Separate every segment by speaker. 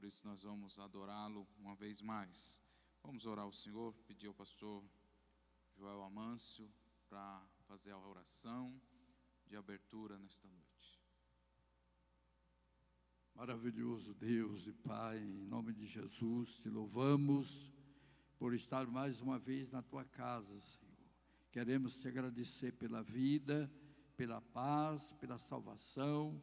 Speaker 1: por isso nós vamos adorá-lo uma vez mais. Vamos orar ao Senhor, pedir ao pastor Joel Amâncio para fazer a oração de abertura nesta noite.
Speaker 2: Maravilhoso Deus e Pai, em nome de Jesus, te louvamos por estar mais uma vez na tua casa, Senhor. Queremos te agradecer pela vida, pela paz, pela salvação,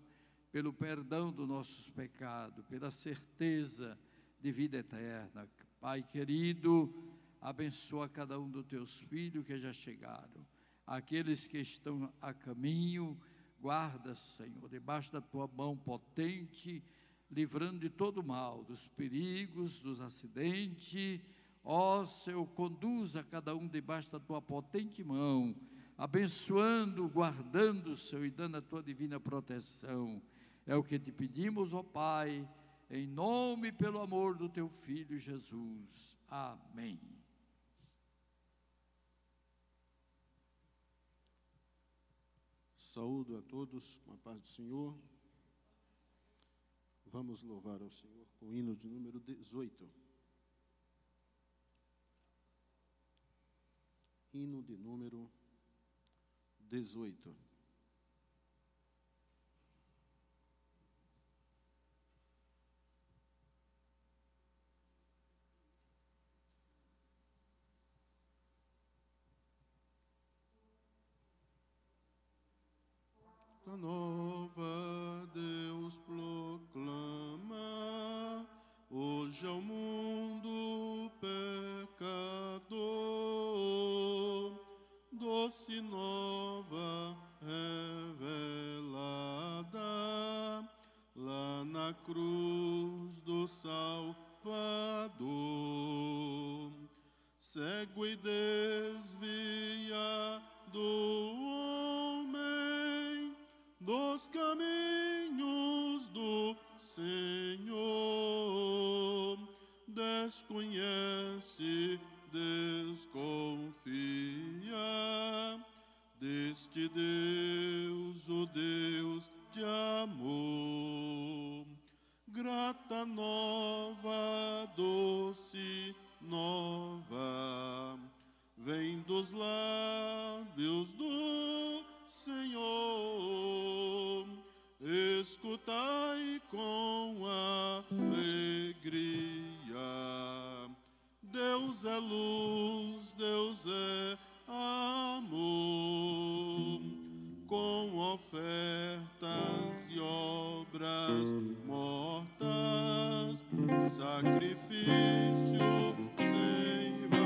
Speaker 2: pelo perdão dos nossos pecados, pela certeza de vida eterna. Pai querido, abençoa cada um dos teus filhos que já chegaram, aqueles que estão a caminho. Guarda, Senhor, debaixo da tua mão potente, livrando de todo mal, dos perigos, dos acidentes. Ó Senhor, conduza cada um debaixo da tua potente mão, abençoando, guardando, Senhor, e dando a tua divina proteção. É o que te pedimos, ó Pai, em nome e pelo amor do teu Filho Jesus. Amém.
Speaker 3: Saúdo a todos com a paz do Senhor. Vamos louvar ao Senhor com o hino de número 18. Hino de número 18. A nova Deus proclama hoje ao mundo pecador, doce nova revelada lá na cruz do Salvador, cego e desviado homem dos caminhos do Senhor, desconhece, desconfia deste Deus, o Deus de amor. Grata nova, doce nova, vem dos lábios do Senhor, escutai com alegria. Deus é luz, Deus é amor, com ofertas e obras mortas, sacrifício sem valor.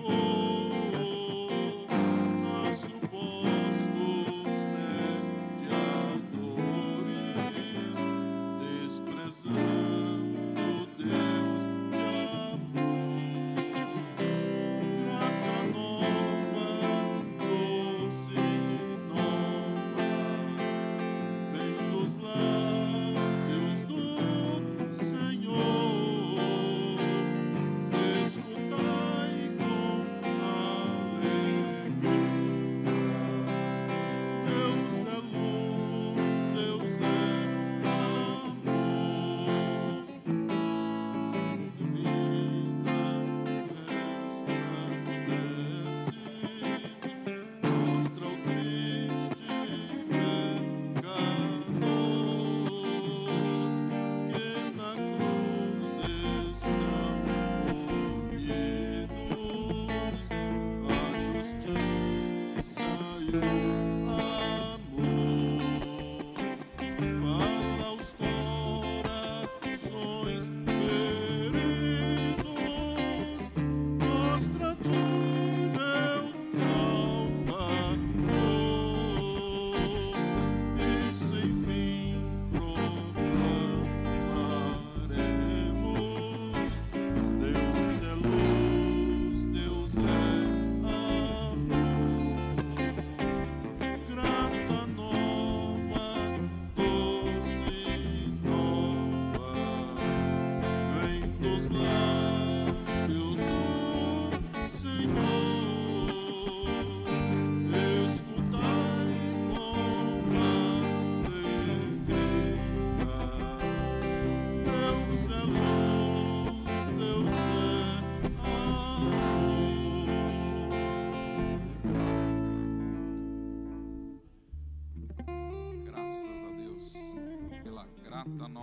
Speaker 3: Favor.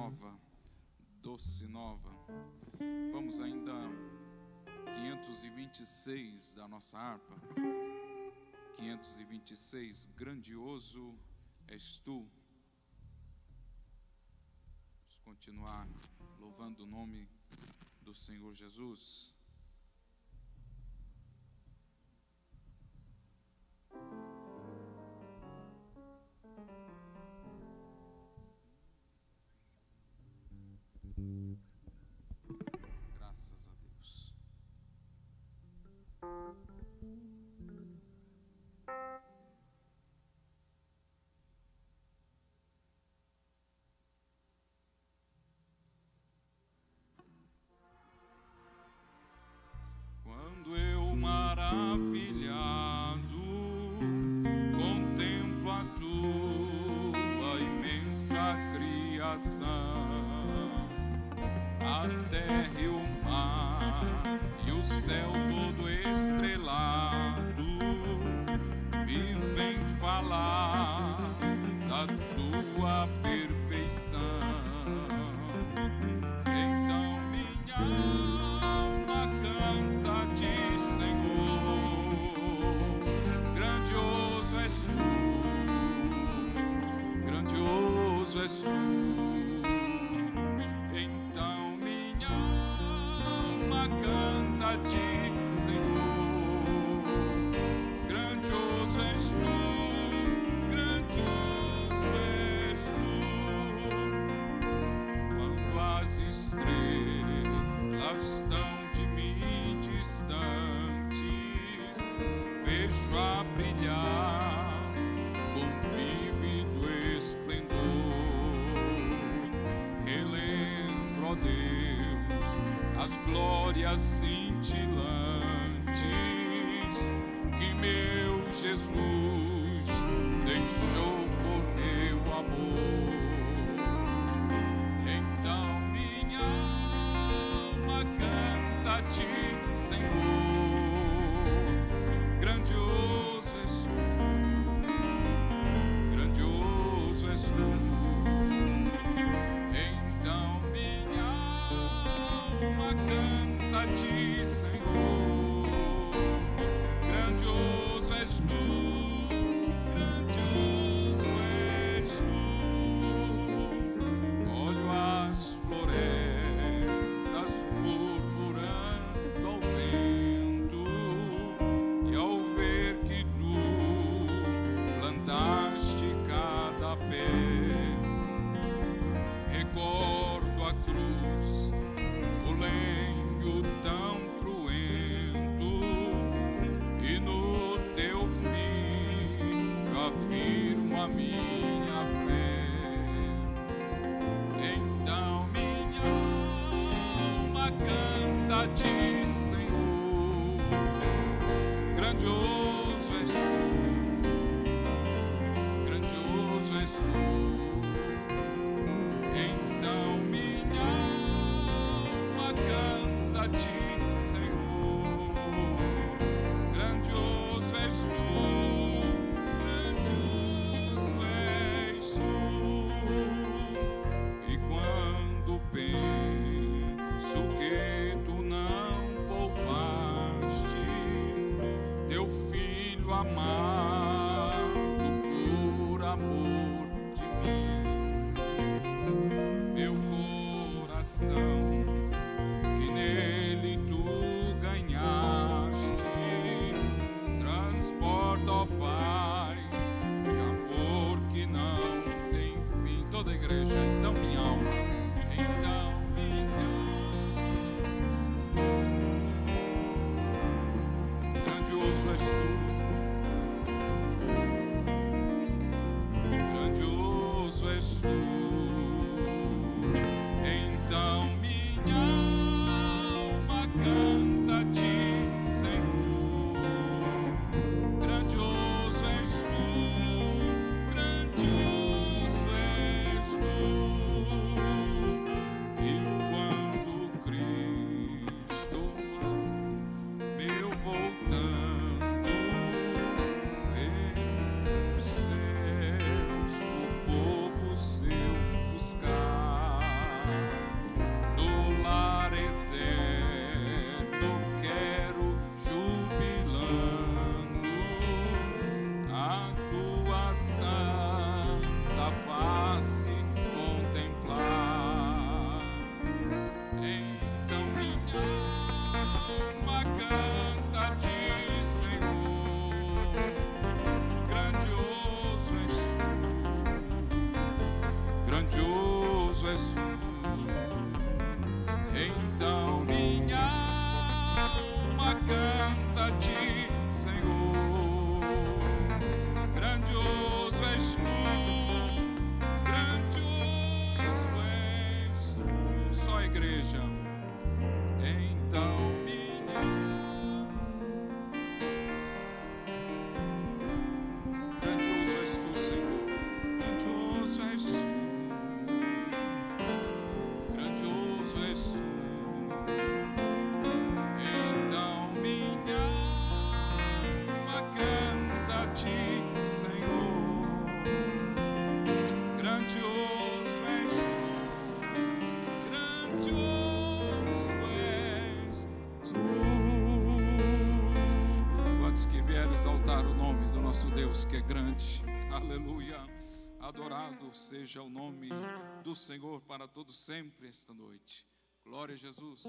Speaker 1: nova, doce nova. Vamos ainda 526 da nossa harpa. 526, grandioso és tu. Vamos continuar louvando o nome do Senhor Jesus. Graças a Deus. Quando eu maravilhado contemplo a tua imensa criação, a terra e o mar e o céu todo estrelado me vem falar da tua perfeição. Então minha alma canta-te, Senhor, grandioso és tu, grandioso és tu. Canta-te, Senhor, grandioso és tu, grandioso és tu. Quando as estrelas estão de mim distantes, vejo a brilhar com vívido esplendor. Relembro, ó Deus, as glórias cintilantes que meu Jesus deixou por meu amor. Então minha alma canta-te, Senhor, grandioso és tu, grandioso és tu. Canta-te, Senhor, grandioso és tu, grandioso és tu. Olho as florestas murmurando ao vento, e ao ver que tu plantaste cada pé, recordo a cruz, o lenho tão cruento, e no teu filho afirmo a minha fé. Então minha alma canta-te, Senhor, grandioso és tu, grandioso és tu. Então minha canta-te, Senhor, grandioso és tu, grandioso és tu. E quando penso que tu não poupaste teu filho amado por amor de mim, meu coração que nele tu ganhaste, transporta, ó Pai, de amor que não tem fim. Toda a igreja, então minha alma, então minha alma, grandioso és tu, grandioso és tu. Então minha alma canta-te, Senhor, grandioso és tu, grandioso és tu. E quando Cristo, meu voltando, vê os céus, o povo seu exaltar o nome do nosso Deus que é grande. Aleluia. Adorado seja o nome do Senhor para todos sempre esta noite. Glória a Jesus.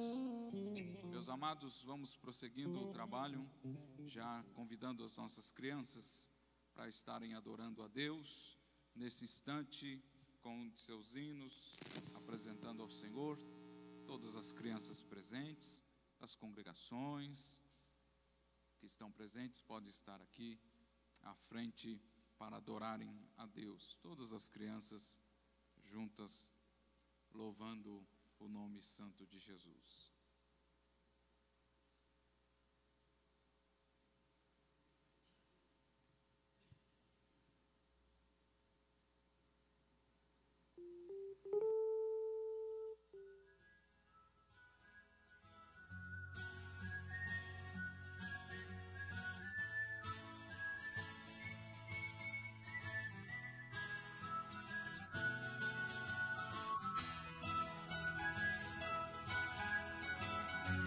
Speaker 1: Meus amados, vamos prosseguindo o trabalho, já convidando as nossas crianças para estarem adorando a Deus nesse instante com seus hinos, apresentando ao Senhor. Todas as crianças presentes, das congregações que estão presentes, podem estar aqui à frente para adorarem a Deus. Todas as crianças juntas, louvando o nome santo de Jesus.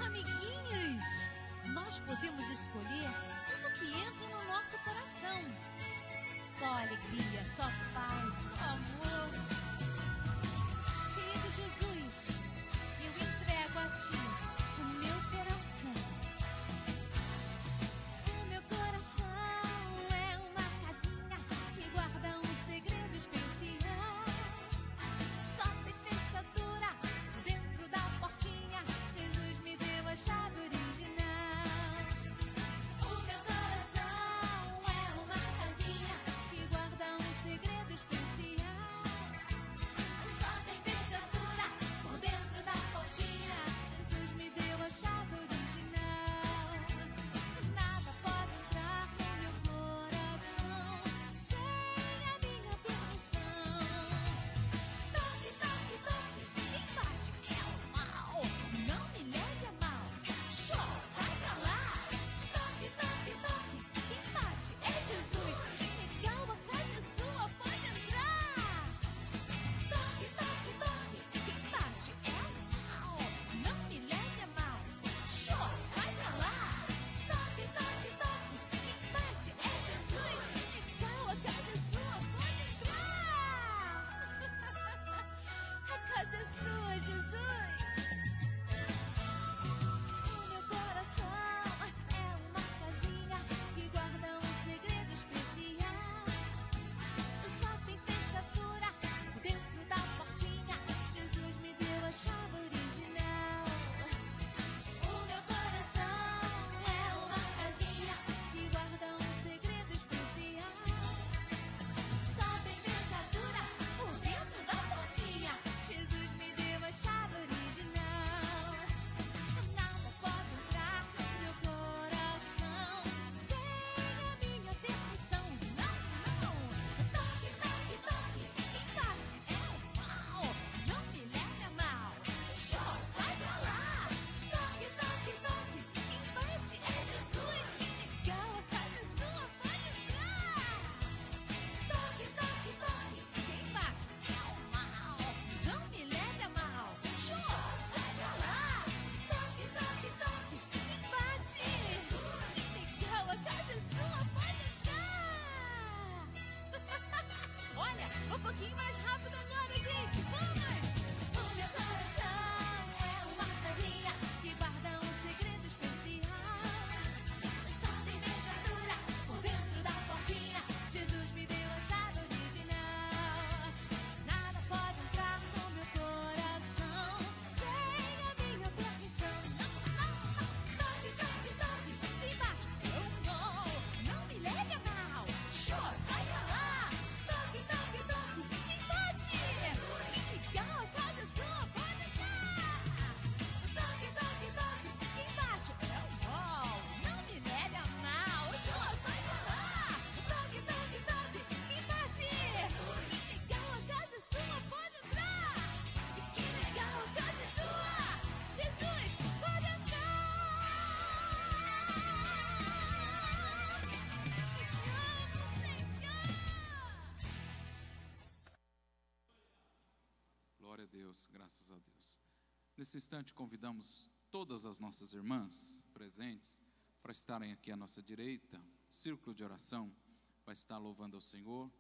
Speaker 4: Amiguinhos, nós podemos escolher tudo que entra no nosso coração. Só alegria, só paz, só amor. Querido Jesus, eu entrego a Ti o meu coração. O meu coração é uma casinha que guarda um segredo especial. Só tem fechadura dentro da portinha. Jesus me deu a chave original. O meu coração é uma casinha que guarda um segredo especial. Só tem fechadura por dentro da portinha. Jesus me deu a chave original. Nada pode entrar no meu coração sem a minha permissão. Toque, toque, toque, quem bate é o mal. Não me leve a mal, show, sai pra lá. Toque, toque, toque, quem bate é Jesus. Legal, a casa é sua, pode entrar. Toque, toque, toque, quem bate é o mal. Não me leve a mal, show, sai pra lá. Toque, toque, toque, quem bate é Jesus. Legal, a casa é sua, pode entrar. A casa é sua, Jesus. O meu coração é uma casinha que guarda um segredo especial. Só tem fechadura dentro da portinha. Jesus me deu a chave original. O meu coração é uma casinha que guarda um segredo especial. Só tem fechadura por dentro da portinha. Jesus me deu a chave original. Nada pode entrar no meu coração sem a minha permissão. Não, não. Toque, toque, toque, quem bate é o mal. Não me leve a mal, show, sai pra lá. Toque, toque, toque, quem bate é Jesus. Que legal, a casa é sua, pode entrar. Toque, toque, toque, quem bate é o mal. Não me leve a mal, show, sai pra lá. Toque, toque, toque, quem bate é Jesus. Que legal, a casa é sua, pode entrar. Olha, um pouquinho mais rápido agora, gente, vamos. O meu coração é uma casinha que guarda um segredo especial. Só tem fechadura por dentro da portinha. Jesus me deu a chave original. Nada pode entrar no meu coração sem a minha permissão. Não, não, não. Toque, toque, toque, quem bate é o mal. Não me leve a mal, show, sai pra lá. Toque, toque, toque, quem bate? Que legal, a casa é sua, pode entrar. Toque, toque, toque, quem bate é o mal. Não me leve a mal, show, sai pra lá. Toque, toque, toque, quem bate? Que legal, a casa é sua, pode entrar. Que legal, a casa é sua. Jesus, pode entrar. Eu te amo, Senhor.
Speaker 1: Glória a Deus, graças a Deus. Nesse instante convidamos todas as nossas irmãs presentes para estarem aqui à nossa direita, círculo de oração vai estar louvando ao Senhor.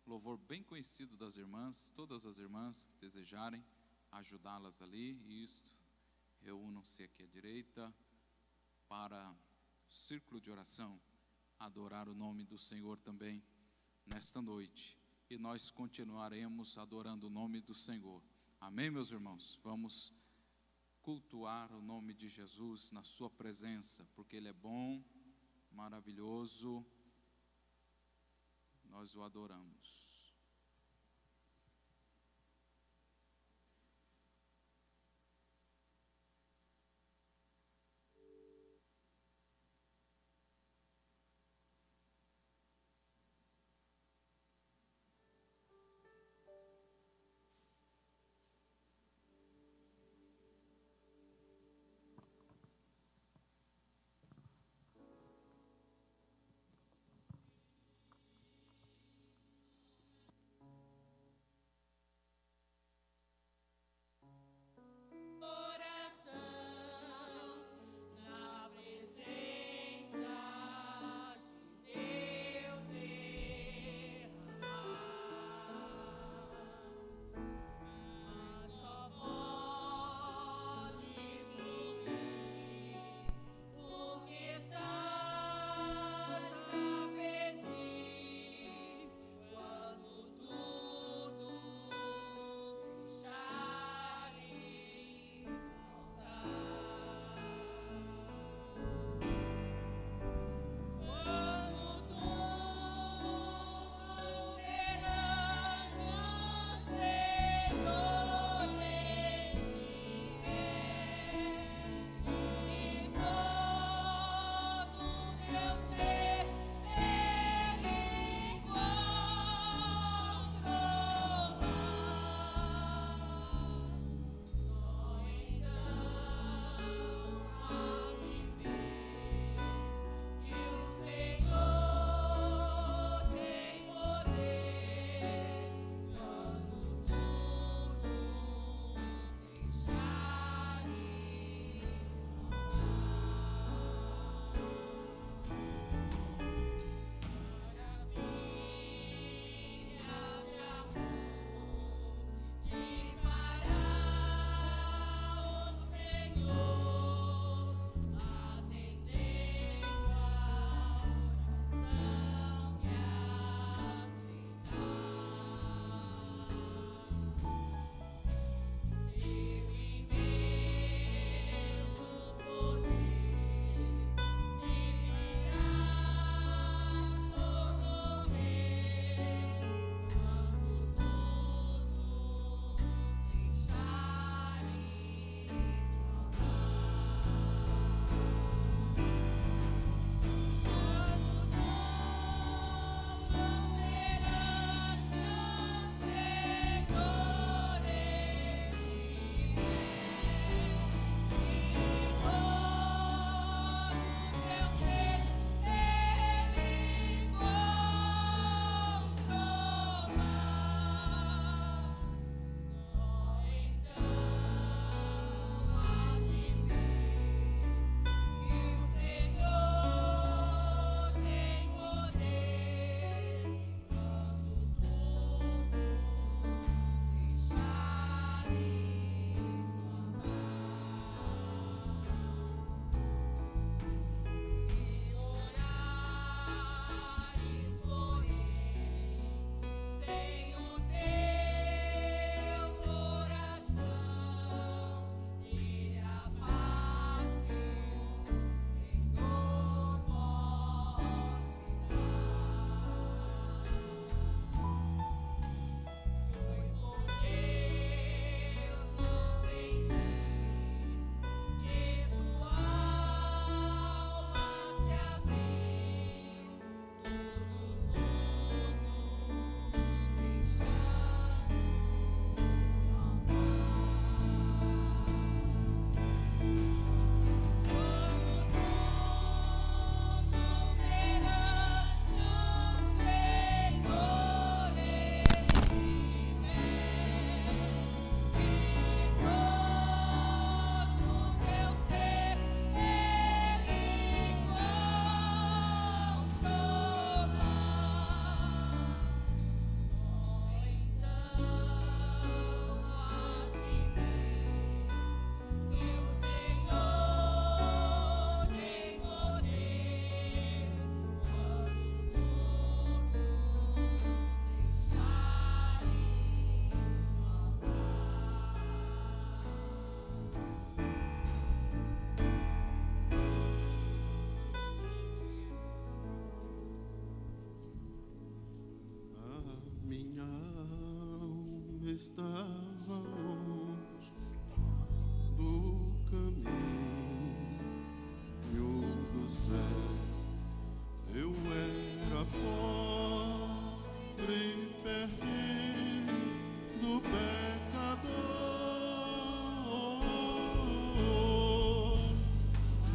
Speaker 1: Louvor bem conhecido das irmãs, todas as irmãs que desejarem ajudá-las ali. Isto, reúnam-se aqui à direita para o círculo de oração, adorar o nome do Senhor também nesta noite. E nós continuaremos adorando o nome do Senhor. Amém, meus irmãos? Vamos cultuar o nome de Jesus na sua presença, porque Ele é bom, maravilhoso, nós o adoramos.
Speaker 3: estava longe do caminho do céu. Eu era pobre e perdido pecador,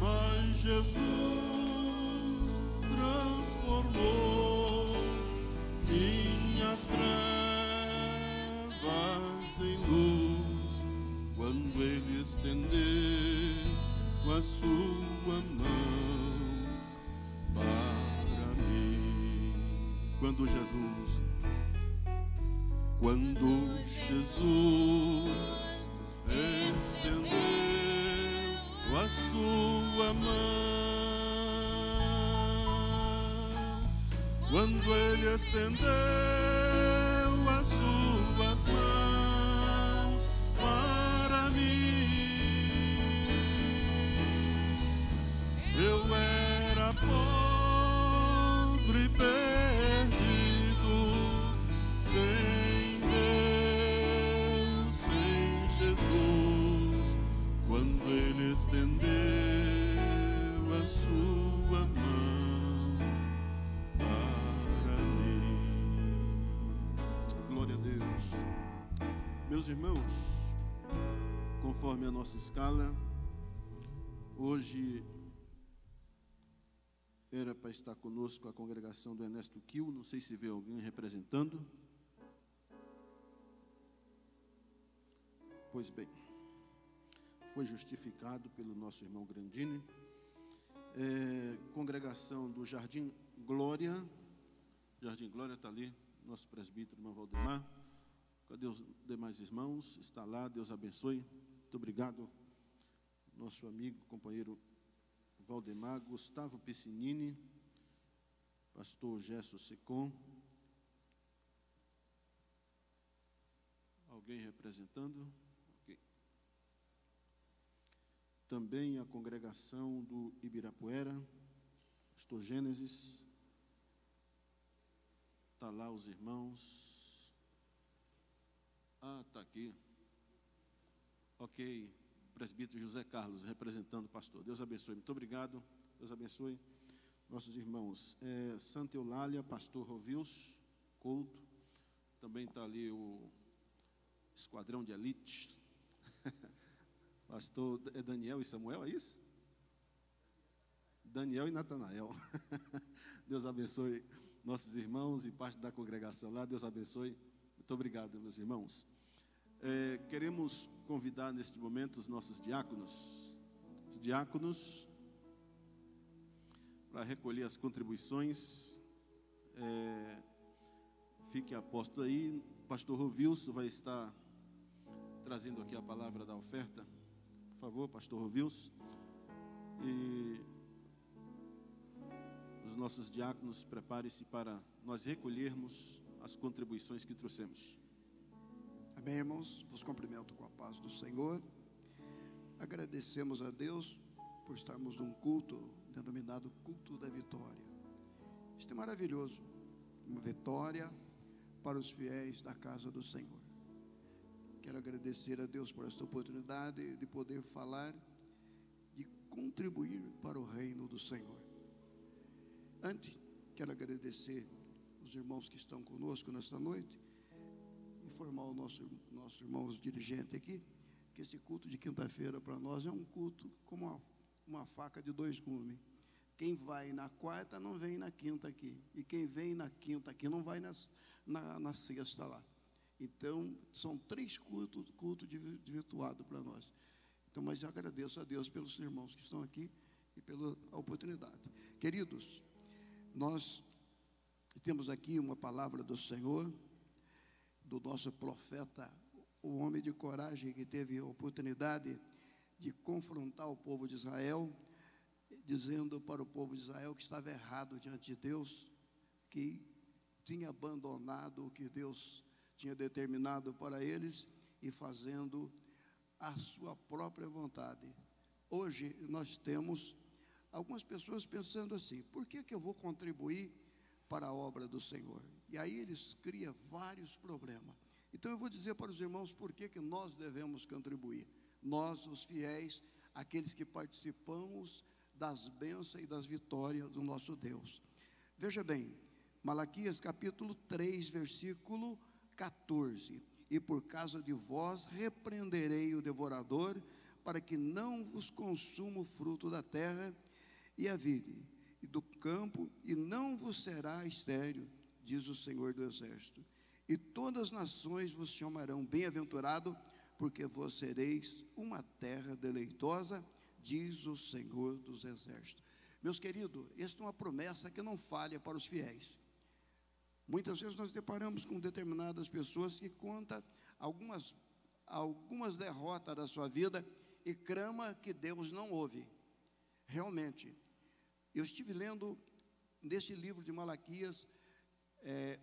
Speaker 3: mas Jesus transformou minhas trevas em luz, quando Ele estendeu a sua mão para mim. Quando Jesus estendeu a sua mão, quando Ele estendeu as suas mãos para mim, eu era pobre e perdido, sem Deus, sem Jesus, quando Ele estendeu a sua mão para mim. Glória a Deus. Meus irmãos, conforme a nossa escala, hoje era para estar conosco a congregação do Ernesto Kiel. Não sei se vê alguém representando. Pois bem, foi justificado pelo nosso irmão Grandini. Congregação do Jardim Glória. Jardim Glória está ali, nosso presbítero, irmão Valdemar. Cadê os demais irmãos? Está lá, Deus abençoe. Muito obrigado, nosso amigo, companheiro Valdemar. Gustavo Piscinini, pastor Gesso Secom. Alguém representando? Ok. Também a congregação do Ibirapuera, pastor Gênesis. Está lá os irmãos. Está aqui. Ok. Presbítero José Carlos, representando o pastor. Deus abençoe. Muito obrigado. Deus abençoe nossos irmãos. Santa Eulália, pastor Rovius Couto. Também está ali o esquadrão de elite. Pastor Daniel e Samuel, é isso? Daniel e Natanael. Deus abençoe nossos irmãos e parte da congregação lá. Deus abençoe. Muito obrigado, meus irmãos. Queremos convidar neste momento os nossos diáconos. Os diáconos para recolher as contribuições. Fique aposto aí. Pastor Rovilson vai estar trazendo aqui a palavra da oferta. Por favor, pastor Rovilson. E os nossos diáconos, preparem-se para nós recolhermos as contribuições que trouxemos.
Speaker 5: Amém, irmãos? Vos cumprimento com a paz do Senhor. Agradecemos a Deus por estarmos num culto denominado Culto da Vitória. Isto é maravilhoso, uma vitória para os fiéis da casa do Senhor. Quero agradecer a Deus por esta oportunidade de poder falar, de contribuir para o reino do Senhor. Antes, quero agradecer os irmãos que estão conosco nesta noite, informar o nosso irmão dirigente aqui, que esse culto de quinta-feira para nós é um culto como uma faca de dois gumes. Quem vai na quarta não vem na quinta aqui, e quem vem na quinta aqui não vai na sexta lá. Então, são 3 cultos virtuados para nós. Então, mas eu agradeço a Deus pelos irmãos que estão aqui e pela oportunidade. Queridos, nós temos aqui uma palavra do Senhor, do nosso profeta, o homem de coragem que teve a oportunidade de confrontar o povo de Israel, dizendo para o povo de Israel que estava errado diante de Deus, que tinha abandonado o que Deus tinha determinado para eles e fazendo a sua própria vontade. Hoje nós temos algumas pessoas pensando assim: por que eu vou contribuir para a obra do Senhor? E aí eles criam vários problemas. Então eu vou dizer para os irmãos por que nós devemos contribuir. Nós, os fiéis, aqueles que participamos das bênçãos e das vitórias do nosso Deus. Veja bem, Malaquias capítulo 3, versículo 14. E por causa de vós repreenderei o devorador, para que não vos consuma o fruto da terra e a vide e do campo, e não vos será estéril, diz o Senhor do Exército. E todas as nações vos chamarão bem-aventurado, porque vós sereis uma terra deleitosa, diz o Senhor dos Exércitos. Meus queridos, esta é uma promessa que não falha para os fiéis. Muitas vezes nós deparamos com determinadas pessoas que contam algumas derrotas da sua vida e crama que Deus não ouve. Realmente, eu estive lendo neste livro de Malaquias,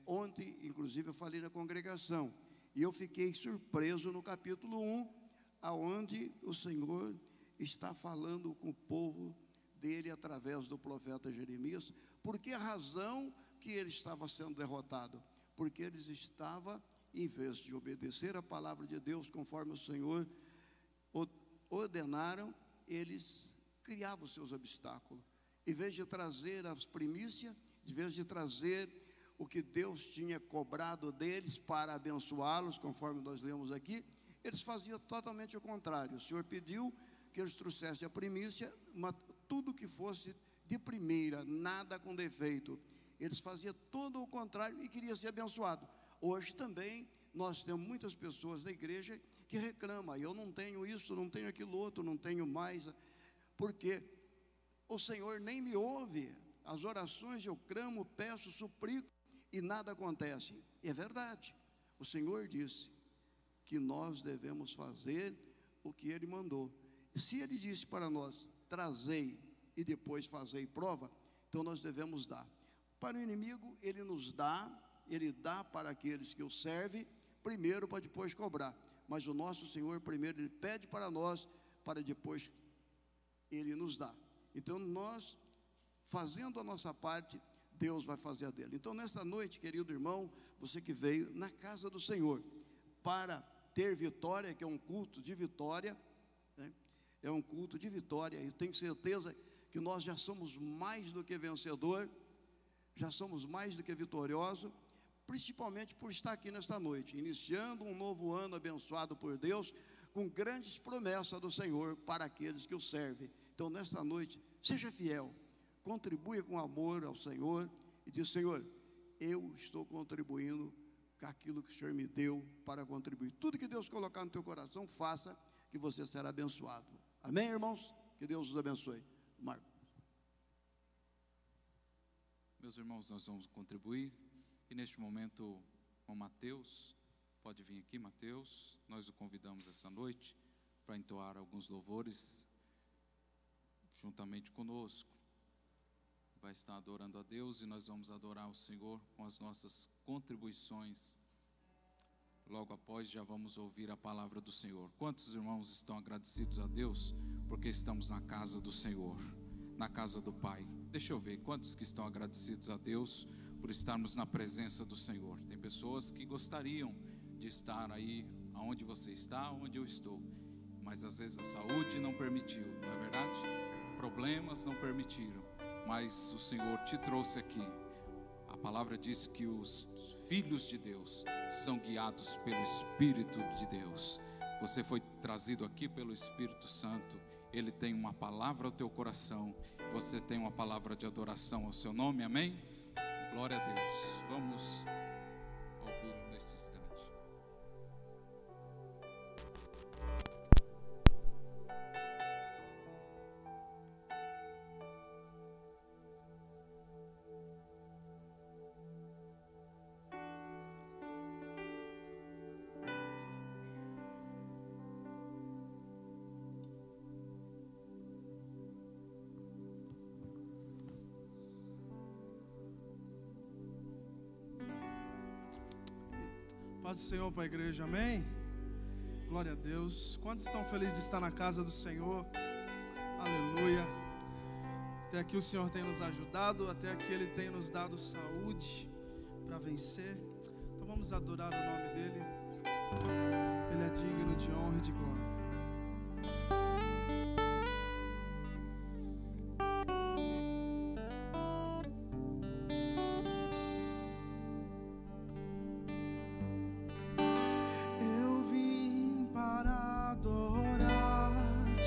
Speaker 5: ontem, inclusive, eu falei na congregação, e eu fiquei surpreso no capítulo 1, aonde o Senhor está falando com o povo dele através do profeta Jeremias. Por que a razão que ele estava sendo derrotado? Porque eles estavam, em vez de obedecer a palavra de Deus conforme o Senhor ordenaram, eles criavam seus obstáculos. Em vez de trazer as primícias, em vez de trazer o que Deus tinha cobrado deles para abençoá-los, conforme nós lemos aqui, eles faziam totalmente o contrário. O Senhor pediu que eles trouxessem a primícia, tudo que fosse de primeira, nada com defeito. Eles faziam todo o contrário e queriam ser abençoados. Hoje também nós temos muitas pessoas na igreja que reclamam: eu não tenho isso, não tenho aquilo outro, não tenho mais, porque o Senhor nem me ouve. As orações eu clamo, peço, suplico e nada acontece. E é verdade, o Senhor disse que nós devemos fazer o que Ele mandou. E se Ele disse para nós: trazei e depois fazei prova, então nós devemos dar. Para o inimigo, ele nos dá, ele dá para aqueles que o servem, primeiro para depois cobrar. Mas o nosso Senhor, primeiro, ele pede para nós, para depois ele nos dá. Então nós, fazendo a nossa parte, Deus vai fazer a dele. Então nessa noite, querido irmão, você que veio na casa do Senhor para ter vitória, que é um culto de vitória, né? É um culto de vitória. Eu tenho certeza que nós já somos mais do que vencedor, já somos mais do que vitoriosos, principalmente por estar aqui nesta noite, iniciando um novo ano abençoado por Deus, com grandes promessas do Senhor para aqueles que o servem. Então nesta noite, seja fiel, contribua com amor ao Senhor e diz: Senhor, eu estou contribuindo com aquilo que o Senhor me deu para contribuir. Tudo que Deus colocar no teu coração, faça, que você será abençoado. Amém, irmãos? Que Deus os abençoe. Marcos.
Speaker 1: Meus irmãos, nós vamos contribuir. E neste momento, o Mateus, pode vir aqui, Mateus. Nós o convidamos essa noite para entoar alguns louvores juntamente conosco. Vai estar adorando a Deus e nós vamos adorar o Senhor com as nossas contribuições. Logo após já vamos ouvir a palavra do Senhor. Quantos irmãos estão agradecidos a Deus porque estamos na casa do Senhor, na casa do Pai? Deixa eu ver, quantos que estão agradecidos a Deus por estarmos na presença do Senhor? Tem pessoas que gostariam de estar aí aonde você está, onde eu estou, mas às vezes a saúde não permitiu, não é verdade? Problemas não permitiram, mas o Senhor te trouxe aqui. A palavra diz que os filhos de Deus são guiados pelo Espírito de Deus. Você foi trazido aqui pelo Espírito Santo. Ele tem uma palavra ao teu coração. Você tem uma palavra de adoração ao seu nome, amém? Glória a Deus. Vamos ouvi-lo nesse instante.
Speaker 6: Paz do Senhor para a igreja, amém? Glória a Deus. Quantos estão felizes de estar na casa do Senhor? Aleluia. Até aqui o Senhor tem nos ajudado, até aqui Ele tem nos dado saúde para vencer. Então vamos adorar o nome dEle. Ele é digno de honra e de glória. Eu vim para adorar-te,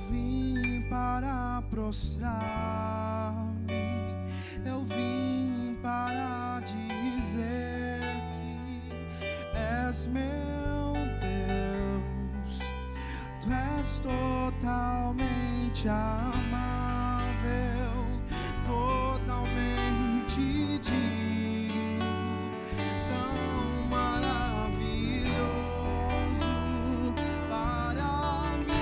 Speaker 6: vim para prostrar-me. Eu vim para dizer que és meu Deus. Tu és totalmente amável, totalmente digno, tão maravilhoso para mim.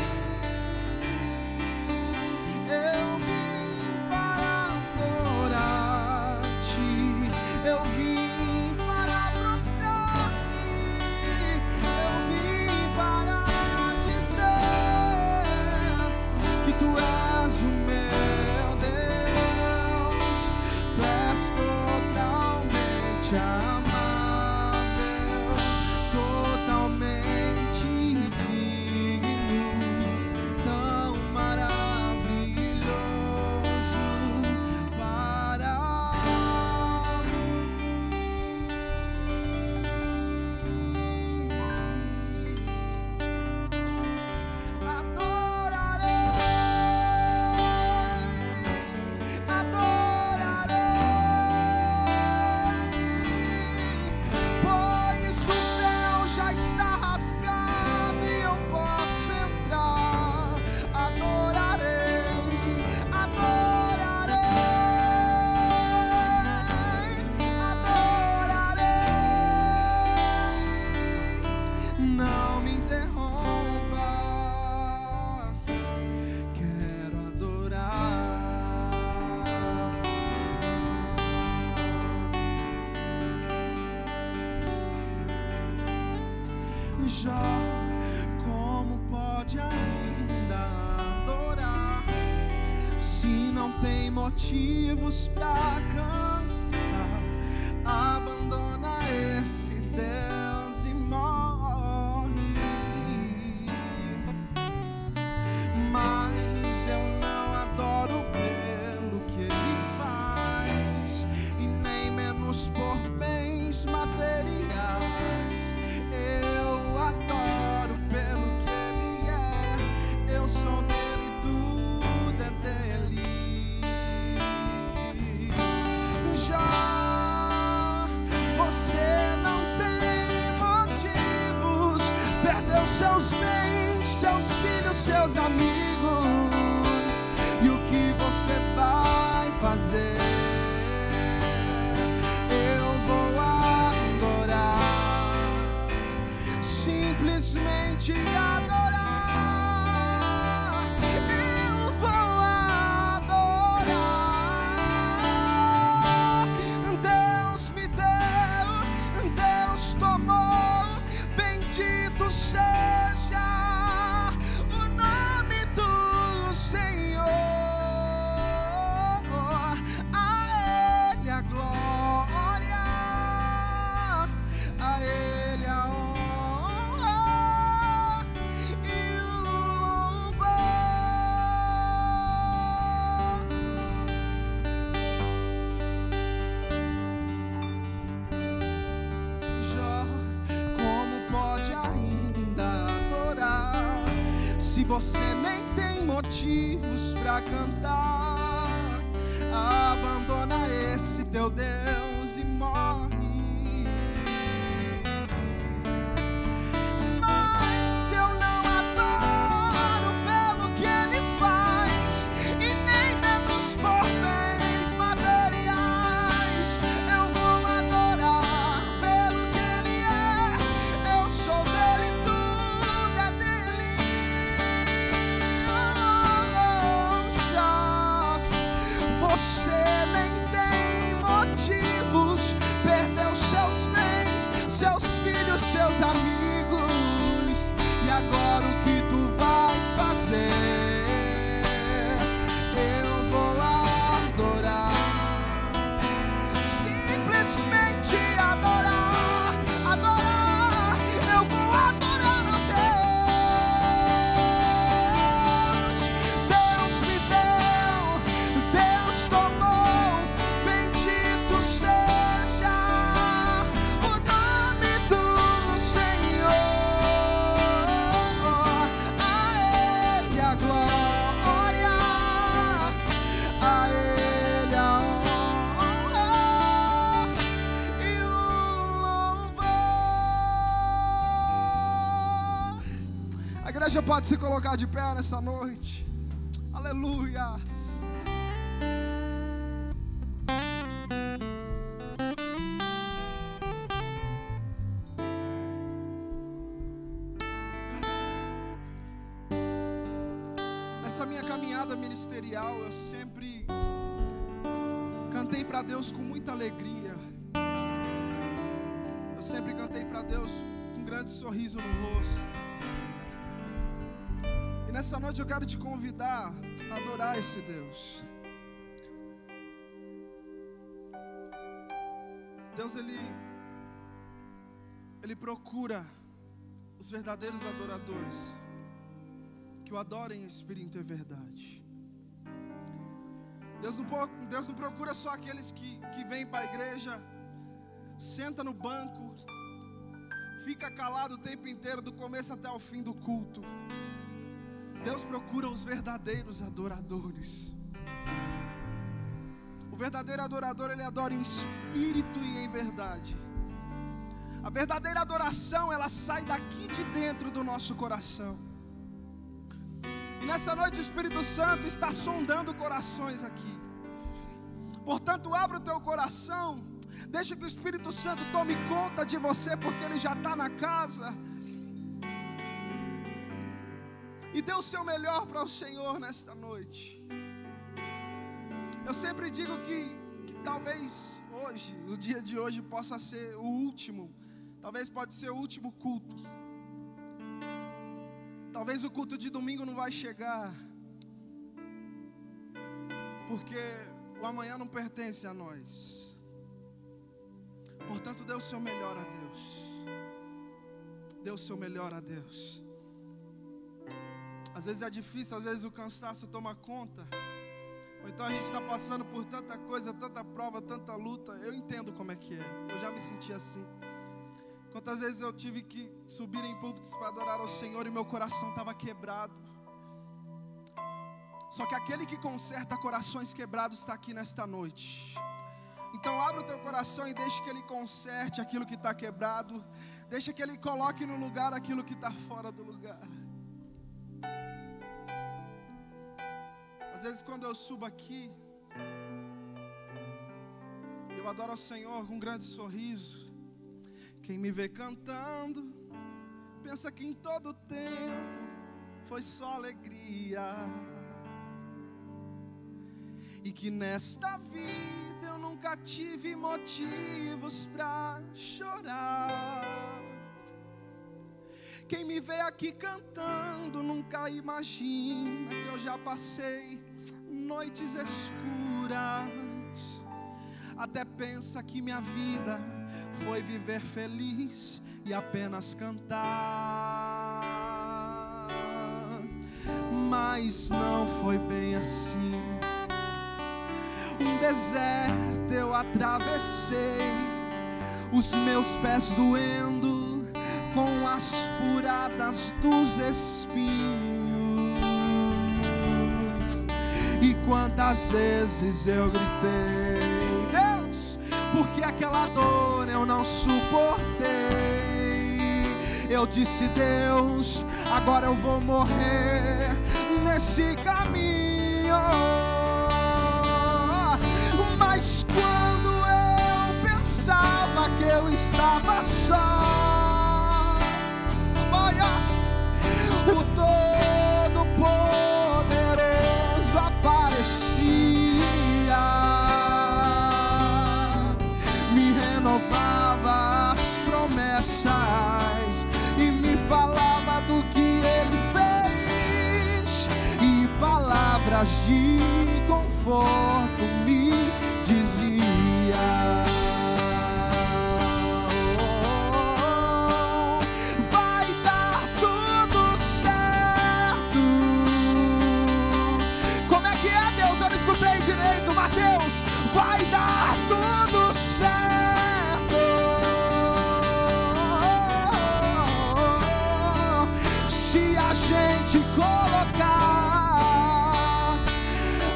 Speaker 6: Eu vim para adorar-te, eu vim para prostrar-me, eu vim para dizer que tu és o meu Deus. Tu és totalmente amável, totalmente digno, tão maravilhoso para mim. Adorarei, pois o véu já está rasgado e eu posso entrar. Adorarei, adorarei. Não me interrompa, quero adorar. Jó, como pode ainda adorar se não tem motivos pra cantar? Abandona esse Deus e morre. Mas eu não adoro pelo que ele faz e nem menos por bens materiais. Eu adoro pelo que ele é. Eu sou dele, tudo é dele. Já você não tem motivos, perdeu seus bens, seus filhos, seus amigos. E o que você vai fazer? Eu vou adorar, simplesmente adorar. Eu vou adorar. Deus me deu, Deus tomou, bendito seja o nome do Senhor. A Ele a glória, a Ele a honra e o louvor. Jó, como pode ainda adorar se você nem tem motivos pra cantar? Abandona esse teu Deus e morre. Mas eu não adoro pelo que ele faz e nem menos por bens materiais. Eu vou adorar pelo que ele é. Eu sou dele, tudo é dele. Já você nem tem motivos, perdeu igreja pode se colocar de pé nessa noite. Aleluias. Nessa minha caminhada ministerial, eu sempre cantei para Deus com muita alegria. Eu sempre cantei para Deus com um grande sorriso no rosto. E nessa noite eu quero te convidar a adorar esse Deus. Deus, Ele procura os verdadeiros adoradores, que o adorem em espírito e verdade. Deus não procura só aqueles que vêm para a igreja, senta no banco, fica calado o tempo inteiro, do começo até o fim do culto. Deus procura os verdadeiros adoradores. O verdadeiro adorador, ele adora em espírito e em verdade. A verdadeira adoração, ela sai daqui de dentro do nosso coração. E nessa noite o Espírito Santo está sondando corações aqui. Portanto, abra o teu coração, deixa que o Espírito Santo tome conta de você, porque ele já está na casa. E dê o seu melhor para o Senhor nesta noite. Eu sempre digo que talvez hoje, o dia de hoje, possa ser o último. Talvez pode ser o último culto. Talvez o culto de domingo não vai chegar, porque o amanhã não pertence a nós. Portanto, dê o seu melhor a Deus. Dê o seu melhor a Deus. Às vezes é difícil, às vezes o cansaço toma conta. Ou então a gente está passando por tanta coisa, tanta prova, tanta luta. Eu entendo como é que é. Eu já me senti assim. Quantas vezes eu tive que subir em púlpitos para adorar ao Senhor e meu coração estava quebrado. Só que aquele que conserta corações quebrados está aqui nesta noite. Então abre o teu coração e deixe que Ele conserte aquilo que está quebrado. Deixa que Ele coloque no lugar aquilo que está fora do lugar. Às vezes quando eu subo aqui, eu adoro ao Senhor com um grande sorriso. Quem me vê cantando, pensa que em todo tempo foi só alegria. E que nesta vida eu nunca tive motivos pra chorar. Quem me vê aqui cantando nunca imagina que eu já passei noites escuras. Até pensa que minha vida foi viver feliz e apenas cantar. Mas não foi bem assim. Um deserto eu atravessei, os meus pés doendo com as furadas dos espinhos. E quantas vezes eu gritei: Deus, porque aquela dor eu não suportei. Eu disse: Deus, agora eu vou morrer nesse caminho. Mas quando eu pensava que eu estava só, o Todo-Poderoso aparecia, me renovava as promessas e me falava do que Ele fez, e palavras de conforto me dizia: vai dar tudo certo. Como é que é, Deus? Eu não escutei direito, Mateus. Vai dar tudo certo. Se a gente colocar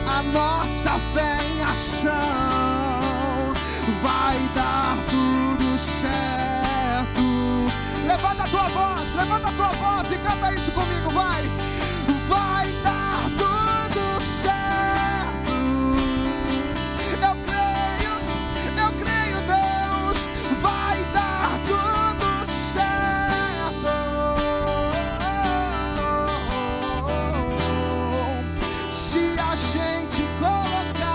Speaker 6: a nossa fé em ação, vai dar tudo certo. Levanta a tua voz. levanta a tua voz e canta isso comigo, vai. Vai dar tudo certo. Eu creio, Deus, vai dar tudo certo. Se a gente colocar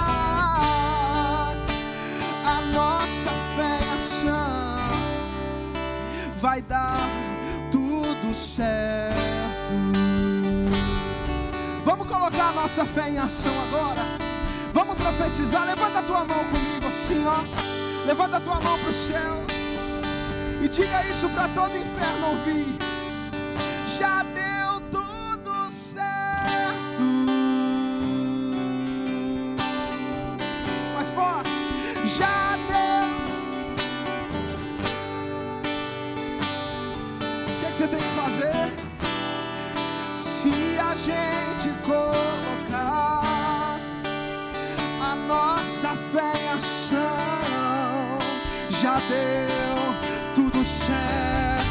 Speaker 6: a nossa fé em ação, vai dar tudo certo. Vamos colocar a nossa fé em ação agora. Vamos profetizar. Levanta a tua mão comigo assim, ó. Levanta a tua mão para o céu e diga isso para todo o inferno ouvir. Já deu tudo certo. Mais forte. Já deu. O que você tem que fazer? Se a gente colocar a nossa fé em ação, já deu tudo certo.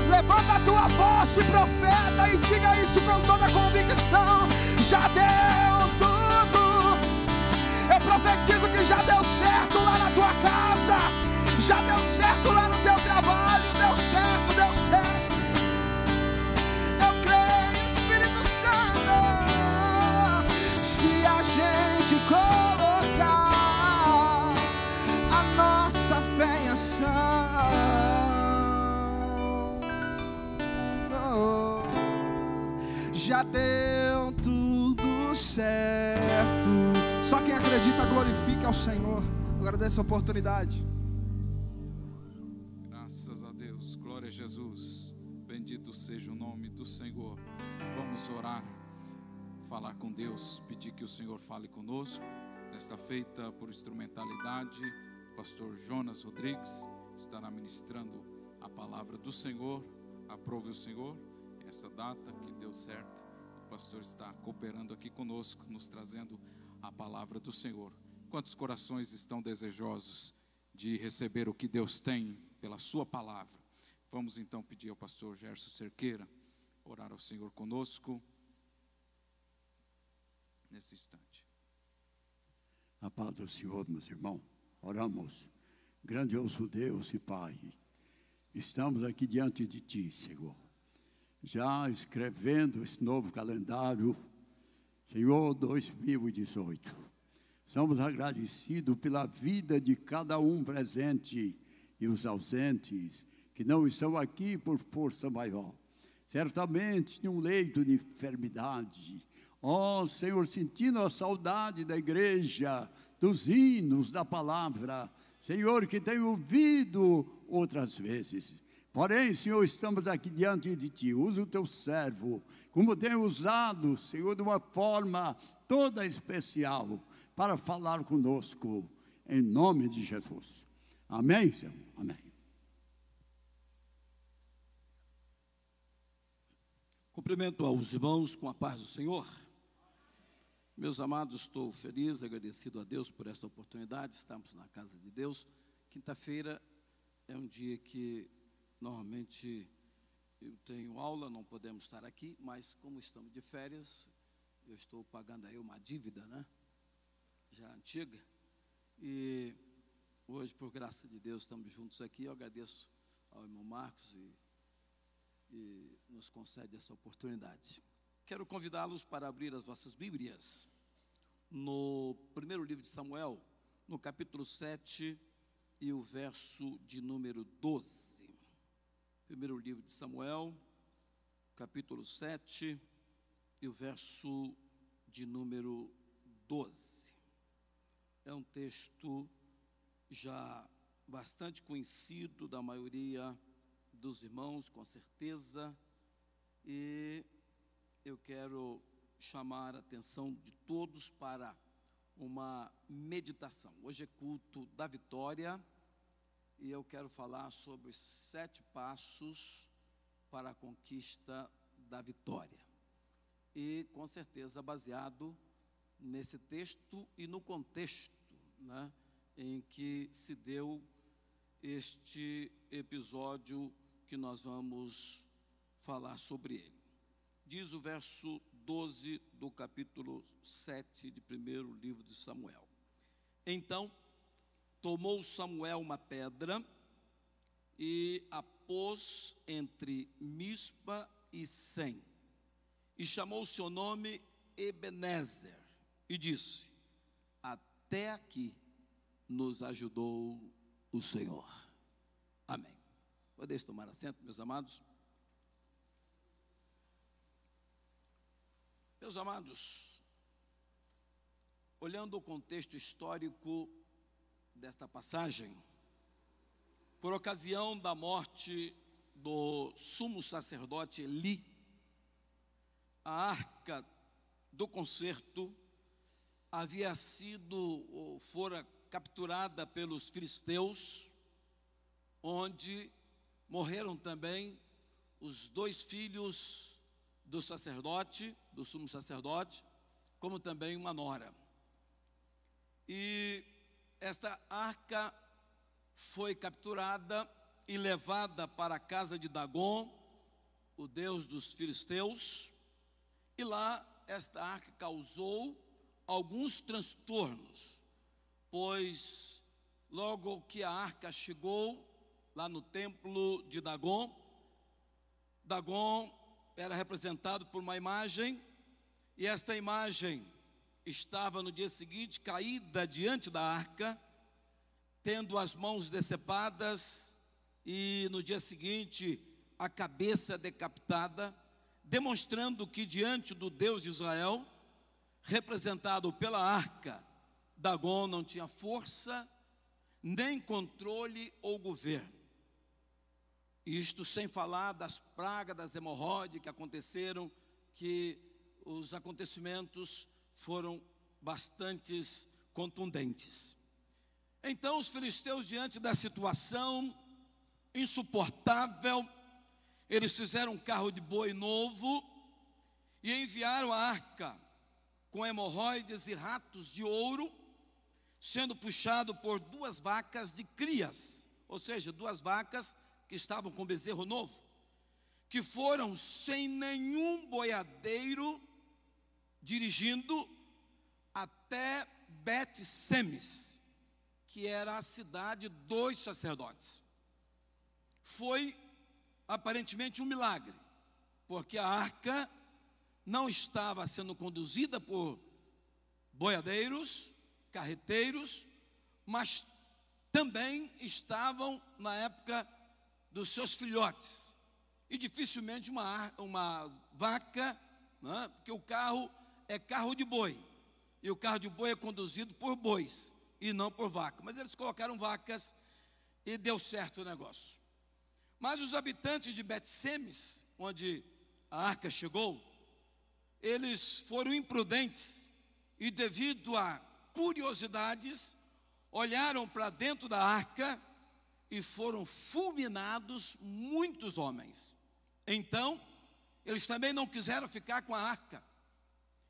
Speaker 6: Levanta a tua voz de profeta e diga isso com toda a convicção. Já deu tudo. Eu profetizo que já deu certo lá na tua casa, já deu certo lá no teu trabalho. Deu certo, deu certo. Eu creio, Espírito Santo. Se a gente colocar a nossa fé em ação, já deu tudo certo. Só quem acredita glorifica ao Senhor. Agradeço a oportunidade.
Speaker 1: Graças a Deus, glória a Jesus, bendito seja o nome do Senhor. Vamos orar, falar com Deus, pedir que o Senhor fale conosco. Nesta feita, por instrumentalidade, o pastor Jonas Rodrigues estará ministrando a palavra do Senhor. Aprove o Senhor essa data que deu certo. O pastor está cooperando aqui conosco, nos trazendo a palavra do Senhor. Quantos corações estão desejosos de receber o que Deus tem pela sua palavra? Vamos então pedir ao pastor Gerson Cerqueira orar ao Senhor conosco nesse instante.
Speaker 2: A paz do Senhor, meus irmãos, oramos. Grandioso Deus e Pai, estamos aqui diante de Ti, Senhor, já escrevendo esse novo calendário, Senhor, 2018. Somos agradecidos pela vida de cada um presente e os ausentes, que não estão aqui por força maior. Certamente em um leito de enfermidade. Ó Senhor, sentindo a saudade da igreja, dos hinos, da palavra. Senhor, que tenho ouvido outras vezes. Porém, Senhor, estamos aqui diante de Ti. Usa o Teu servo, como tem usado, Senhor, de uma forma toda especial, para falar conosco, em nome de Jesus. Amém, Senhor? Amém.
Speaker 7: Cumprimento aos irmãos com a paz do Senhor. Meus amados, estou feliz, agradecido a Deus por esta oportunidade. Estamos na casa de Deus. Quinta-feira é um dia que normalmente eu tenho aula, não podemos estar aqui, mas como estamos de férias, eu estou pagando aí uma dívida, né? Já antiga. E hoje, por graça de Deus, estamos juntos aqui. Eu agradeço ao irmão Marcos e nos concede essa oportunidade. Quero convidá-los para abrir as vossas Bíblias no primeiro livro de Samuel, no capítulo 7 e o verso de número 12. Primeiro livro de Samuel, capítulo 7 e o verso de número 12. É um texto já bastante conhecido da maioria dos irmãos, com certeza, e eu quero chamar a atenção de todos para uma meditação. Hoje é culto da vitória e eu quero falar sobre os 7 passos para a conquista da vitória. E com certeza baseado nesse texto e no contexto, né, em que se deu este episódio que nós vamos falar sobre ele. Diz o verso 12 do capítulo 7 de primeiro livro de Samuel. Então, tomou Samuel uma pedra e a pôs entre Mispa e Sem, e chamou o seu nome Ebenezer, e disse: até aqui nos ajudou o Senhor. Amém. Podeis tomar assento, meus amados? Meus amados, olhando o contexto histórico desta passagem, por ocasião da morte do sumo sacerdote Eli, a arca do concerto havia fora capturada pelos filisteus, onde morreram também os 2 filhos do sacerdote, do sumo sacerdote, como também uma nora. E esta arca foi capturada e levada para a casa de Dagom, o deus dos filisteus, e lá esta arca causou alguns transtornos, pois logo que a arca chegou lá no templo de Dagom, Dagom era representado por uma imagem, e esta imagem estava no dia seguinte caída diante da arca, tendo as mãos decepadas, e no dia seguinte a cabeça decapitada, demonstrando que diante do Deus de Israel, representado pela arca, Dagom não tinha força, nem controle ou governo. Isto sem falar das pragas das hemorroides que aconteceram, que os acontecimentos foram bastante contundentes. Então os filisteus, diante da situação insuportável, eles fizeram um carro de boi novo e enviaram a arca com hemorroides e ratos de ouro, sendo puxado por 2 vacas de crias, ou seja, 2 vacas que estavam com bezerro novo, que foram sem nenhum boiadeiro, dirigindo até Bet-Semes, que era a cidade dos sacerdotes. Foi aparentemente um milagre, porque a arca não estava sendo conduzida por boiadeiros, carreteiros, mas também estavam na época dos seus filhotes, e dificilmente uma vaca, né, porque o carro é carro de boi, e o carro de boi é conduzido por bois, e não por vaca, mas eles colocaram vacas, e deu certo o negócio. Mas os habitantes de Bet-Semes, onde a arca chegou, eles foram imprudentes, e devido a curiosidades, olharam para dentro da arca, e foram fulminados muitos homens. Então, eles também não quiseram ficar com a arca.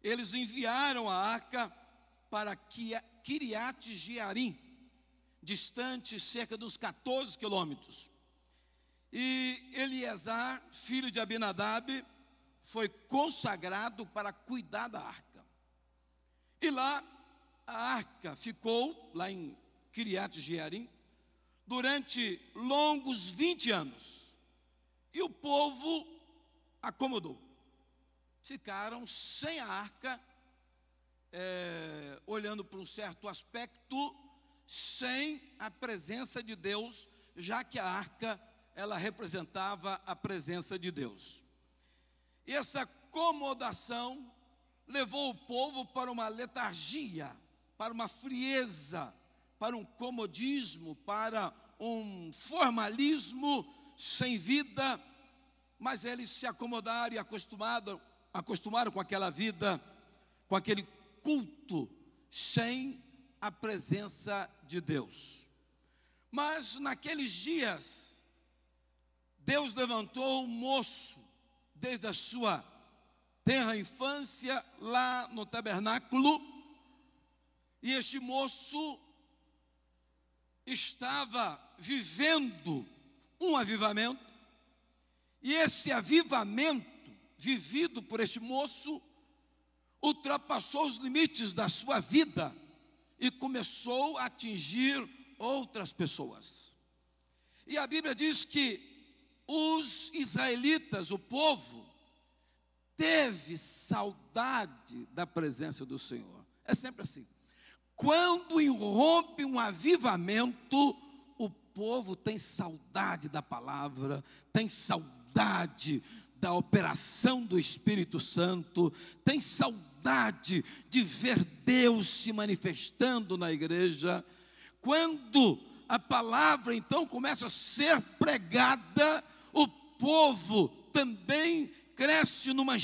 Speaker 7: Eles enviaram a arca para Kiriat Jearim, distante cerca dos 14 quilômetros. E Eleazar, filho de Abinadab, foi consagrado para cuidar da arca. E lá, a arca ficou, lá em Kiriat Jearim, durante longos 20 anos. E o povo acomodou. Ficaram sem a arca, olhando para um certo aspecto, sem a presença de Deus, já que a arca, ela representava a presença de Deus. E essa acomodação levou o povo para uma letargia, para uma frieza, para um comodismo, para um formalismo sem vida, mas eles se acomodaram e acostumaram com aquela vida, com aquele culto, sem a presença de Deus. Mas naqueles dias, Deus levantou um moço, desde a sua tenra infância, lá no tabernáculo, e este moço estava vivendo um avivamento, E esse avivamento vivido por este moço ultrapassou os limites da sua vida e começou a atingir outras pessoas. E a Bíblia diz que os israelitas, o povo, teve saudade da presença do Senhor. É sempre assim. Quando irrompe um avivamento, o povo tem saudade da palavra, tem saudade da operação do Espírito Santo, tem saudade de ver Deus se manifestando na igreja. Quando a palavra então começa a ser pregada, o povo também cresce numa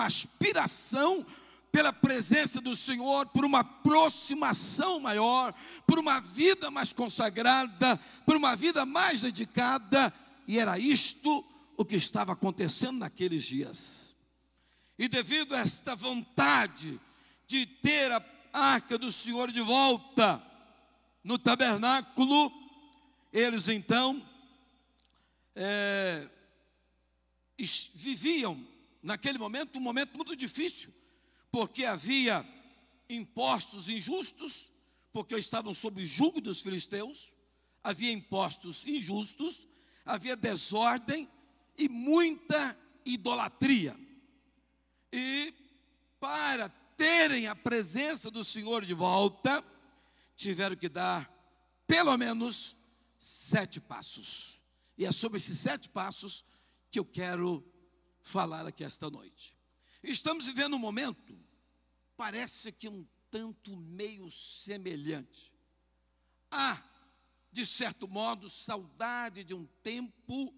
Speaker 7: aspiração pela presença do Senhor, por uma aproximação maior, por uma vida mais consagrada, por uma vida mais dedicada. E era isto o que estava acontecendo naqueles dias. E devido a esta vontade de ter a arca do Senhor de volta no tabernáculo, eles então viviam naquele momento um momento muito difícil, porque havia impostos injustos, porque estavam sob julgo dos filisteus, havia impostos injustos, havia desordem e muita idolatria. E para terem a presença do Senhor de volta, tiveram que dar pelo menos 7 passos. E é sobre esses 7 passos que eu quero falar aqui esta noite. Estamos vivendo um momento, parece que um tanto meio semelhante. Há, de certo modo, saudade de um tempo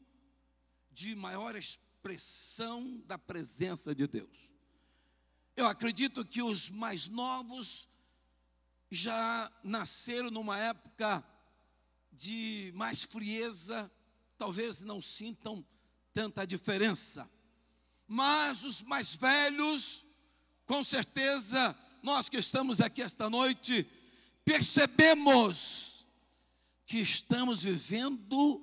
Speaker 7: de maior expressão da presença de Deus. Eu acredito que os mais novos já nasceram numa época de mais frieza, talvez não sintam tanta diferença. Mas os mais velhos, com certeza, nós que estamos aqui esta noite, percebemos que estamos vivendo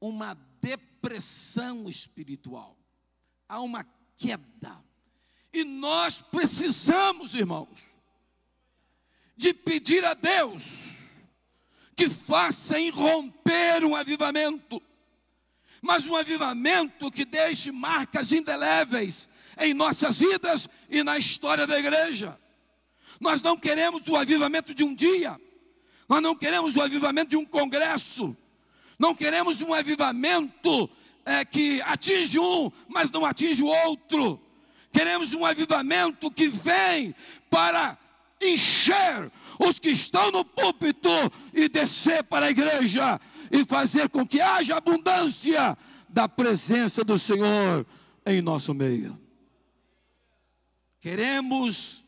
Speaker 7: uma depressão espiritual. Há uma queda. E nós precisamos, irmãos, de pedir a Deus que faça irromper um avivamento. Mas um avivamento que deixe marcas indeléveis em nossas vidas e na história da igreja. Nós não queremos o avivamento de um dia, nós não queremos o avivamento de um congresso, não queremos um avivamento que atinge um, mas não atinge o outro. Queremos um avivamento que vem para encher os que estão no púlpito e descer para a igreja e fazer com que haja abundância da presença do Senhor em nosso meio. Queremos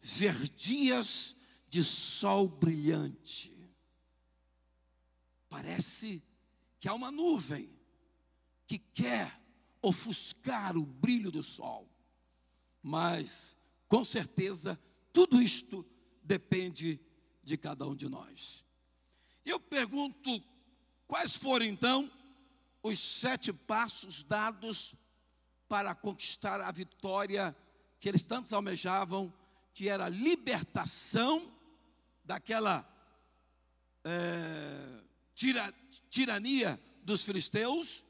Speaker 7: ver dias de sol brilhante. Parece que há uma nuvem que quer ofuscar o brilho do sol. Mas, com certeza, tudo isto depende de cada um de nós. Eu pergunto, quais foram então os 7 passos dados para conquistar a vitória que eles tantos almejavam, que era a libertação daquela tirania dos filisteus,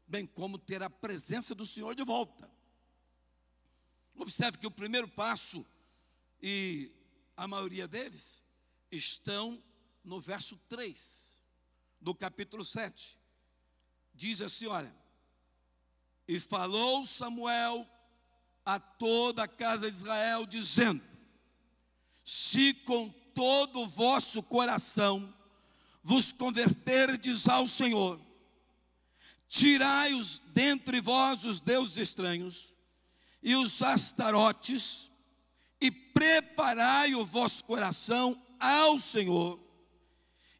Speaker 7: bem como ter a presença do Senhor de volta. Observe que o primeiro passo, e a maioria deles, estão no verso 3, do capítulo 7. Diz assim, olha: e falou Samuel a toda a casa de Israel, dizendo: se com todo o vosso coração vos converterdes ao Senhor, tirai-os dentre vós os deuses estranhos e os astarotes, e preparai o vosso coração ao Senhor,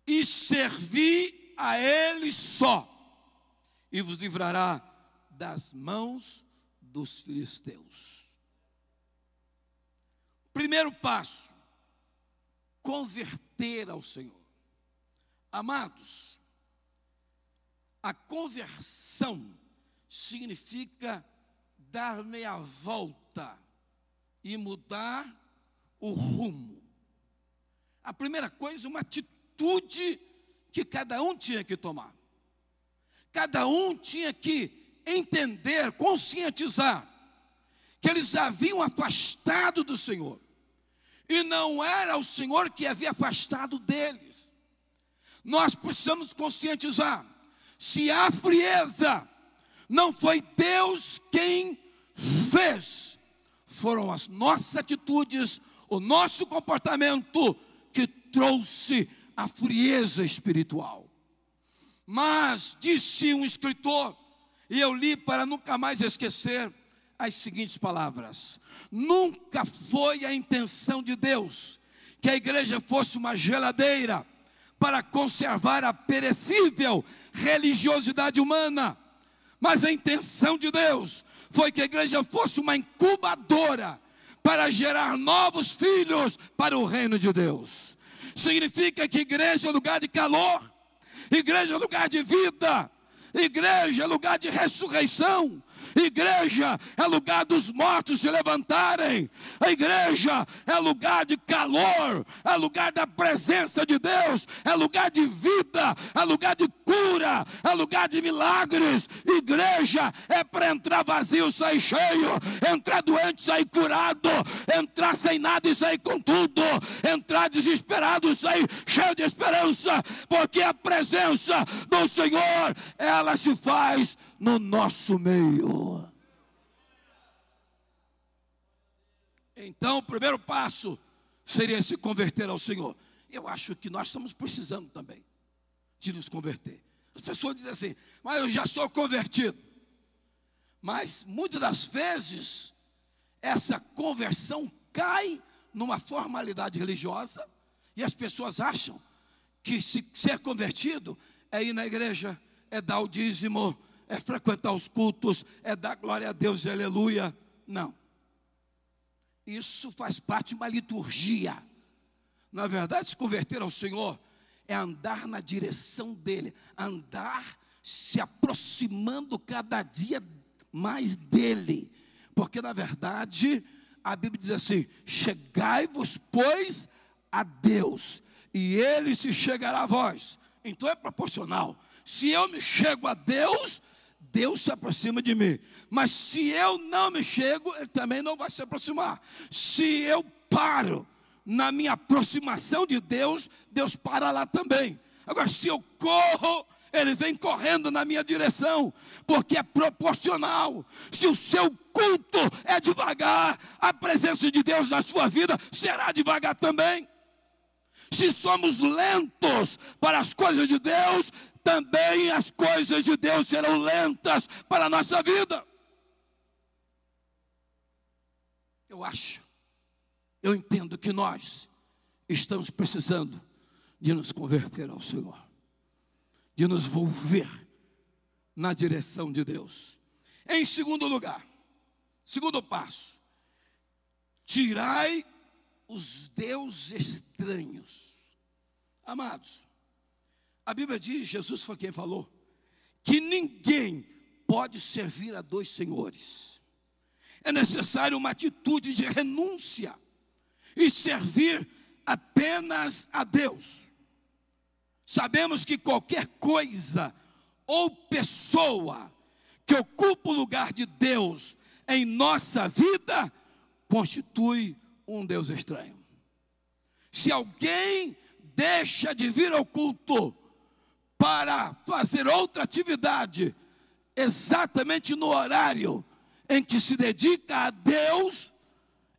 Speaker 7: e servi a Ele só, e vos livrará das mãos dos filisteus. Primeiro passo: converter ao Senhor. Amados, a conversão significa dar meia volta e mudar o rumo. A primeira coisa, uma atitude que cada um tinha que tomar. Cada um tinha que entender, conscientizar que eles haviam afastado do Senhor. E não era o Senhor que havia afastado deles. Nós precisamos conscientizar. Se há frieza, não foi Deus quem fez. Foram as nossas atitudes, o nosso comportamento que trouxe a frieza espiritual. Mas, disse um escritor, e eu li para nunca mais esquecer, as seguintes palavras: nunca foi a intenção de Deus que a igreja fosse uma geladeira para conservar a perecível religiosidade humana, mas a intenção de Deus foi que a igreja fosse uma incubadora para gerar novos filhos para o reino de Deus. Significa que igreja é lugar de calor, igreja é lugar de vida, igreja é lugar de ressurreição, igreja é lugar dos mortos se levantarem, a igreja é lugar de calor, é lugar da presença de Deus, é lugar de vida, é lugar de cura, é lugar de milagres. Igreja é para entrar vazio, sair cheio, entrar doente, sair curado, entrar sem nada e sair com tudo, entrar desesperado e sair cheio de esperança, porque a presença do Senhor, ela se faz no nosso meio. Então, o primeiro passo seria se converter ao Senhor. Eu acho que nós estamos precisando também de nos converter. As pessoas dizem assim: mas eu já sou convertido. Mas muitas das vezes essa conversão cai numa formalidade religiosa e as pessoas acham que se ser convertido é ir na igreja, é dar o dízimo, é frequentar os cultos, é dar glória a Deus e aleluia. Não. Isso faz parte de uma liturgia. Na verdade, se converter ao Senhor é andar na direção dEle, andar se aproximando cada dia mais dEle. Porque na verdade, a Bíblia diz assim: chegai-vos, pois, a Deus, e Ele se chegará a vós. Então é proporcional. Se eu me chego a Deus, Deus se aproxima de mim. Mas se eu não me chego, Ele também não vai se aproximar. Se eu paro na minha aproximação de Deus, Deus para lá também. Agora, se eu corro, Ele vem correndo na minha direção, porque é proporcional. Se o seu culto é devagar, a presença de Deus na sua vida será devagar também. Se somos lentos para as coisas de Deus, também as coisas de Deus serão lentas para a nossa vida. Eu entendo que nós estamos precisando de nos converter ao Senhor, de nos volver na direção de Deus. Em segundo lugar, segundo passo, tirai os deuses estranhos. Amados, a Bíblia diz, Jesus foi quem falou, que ninguém pode servir a dois senhores. É necessário uma atitude de renúncia e servir apenas a Deus. Sabemos que qualquer coisa ou pessoa que ocupa o lugar de Deus em nossa vida constitui um Deus estranho. Se alguém deixa de vir ao culto para fazer outra atividade, exatamente no horário em que se dedica a Deus,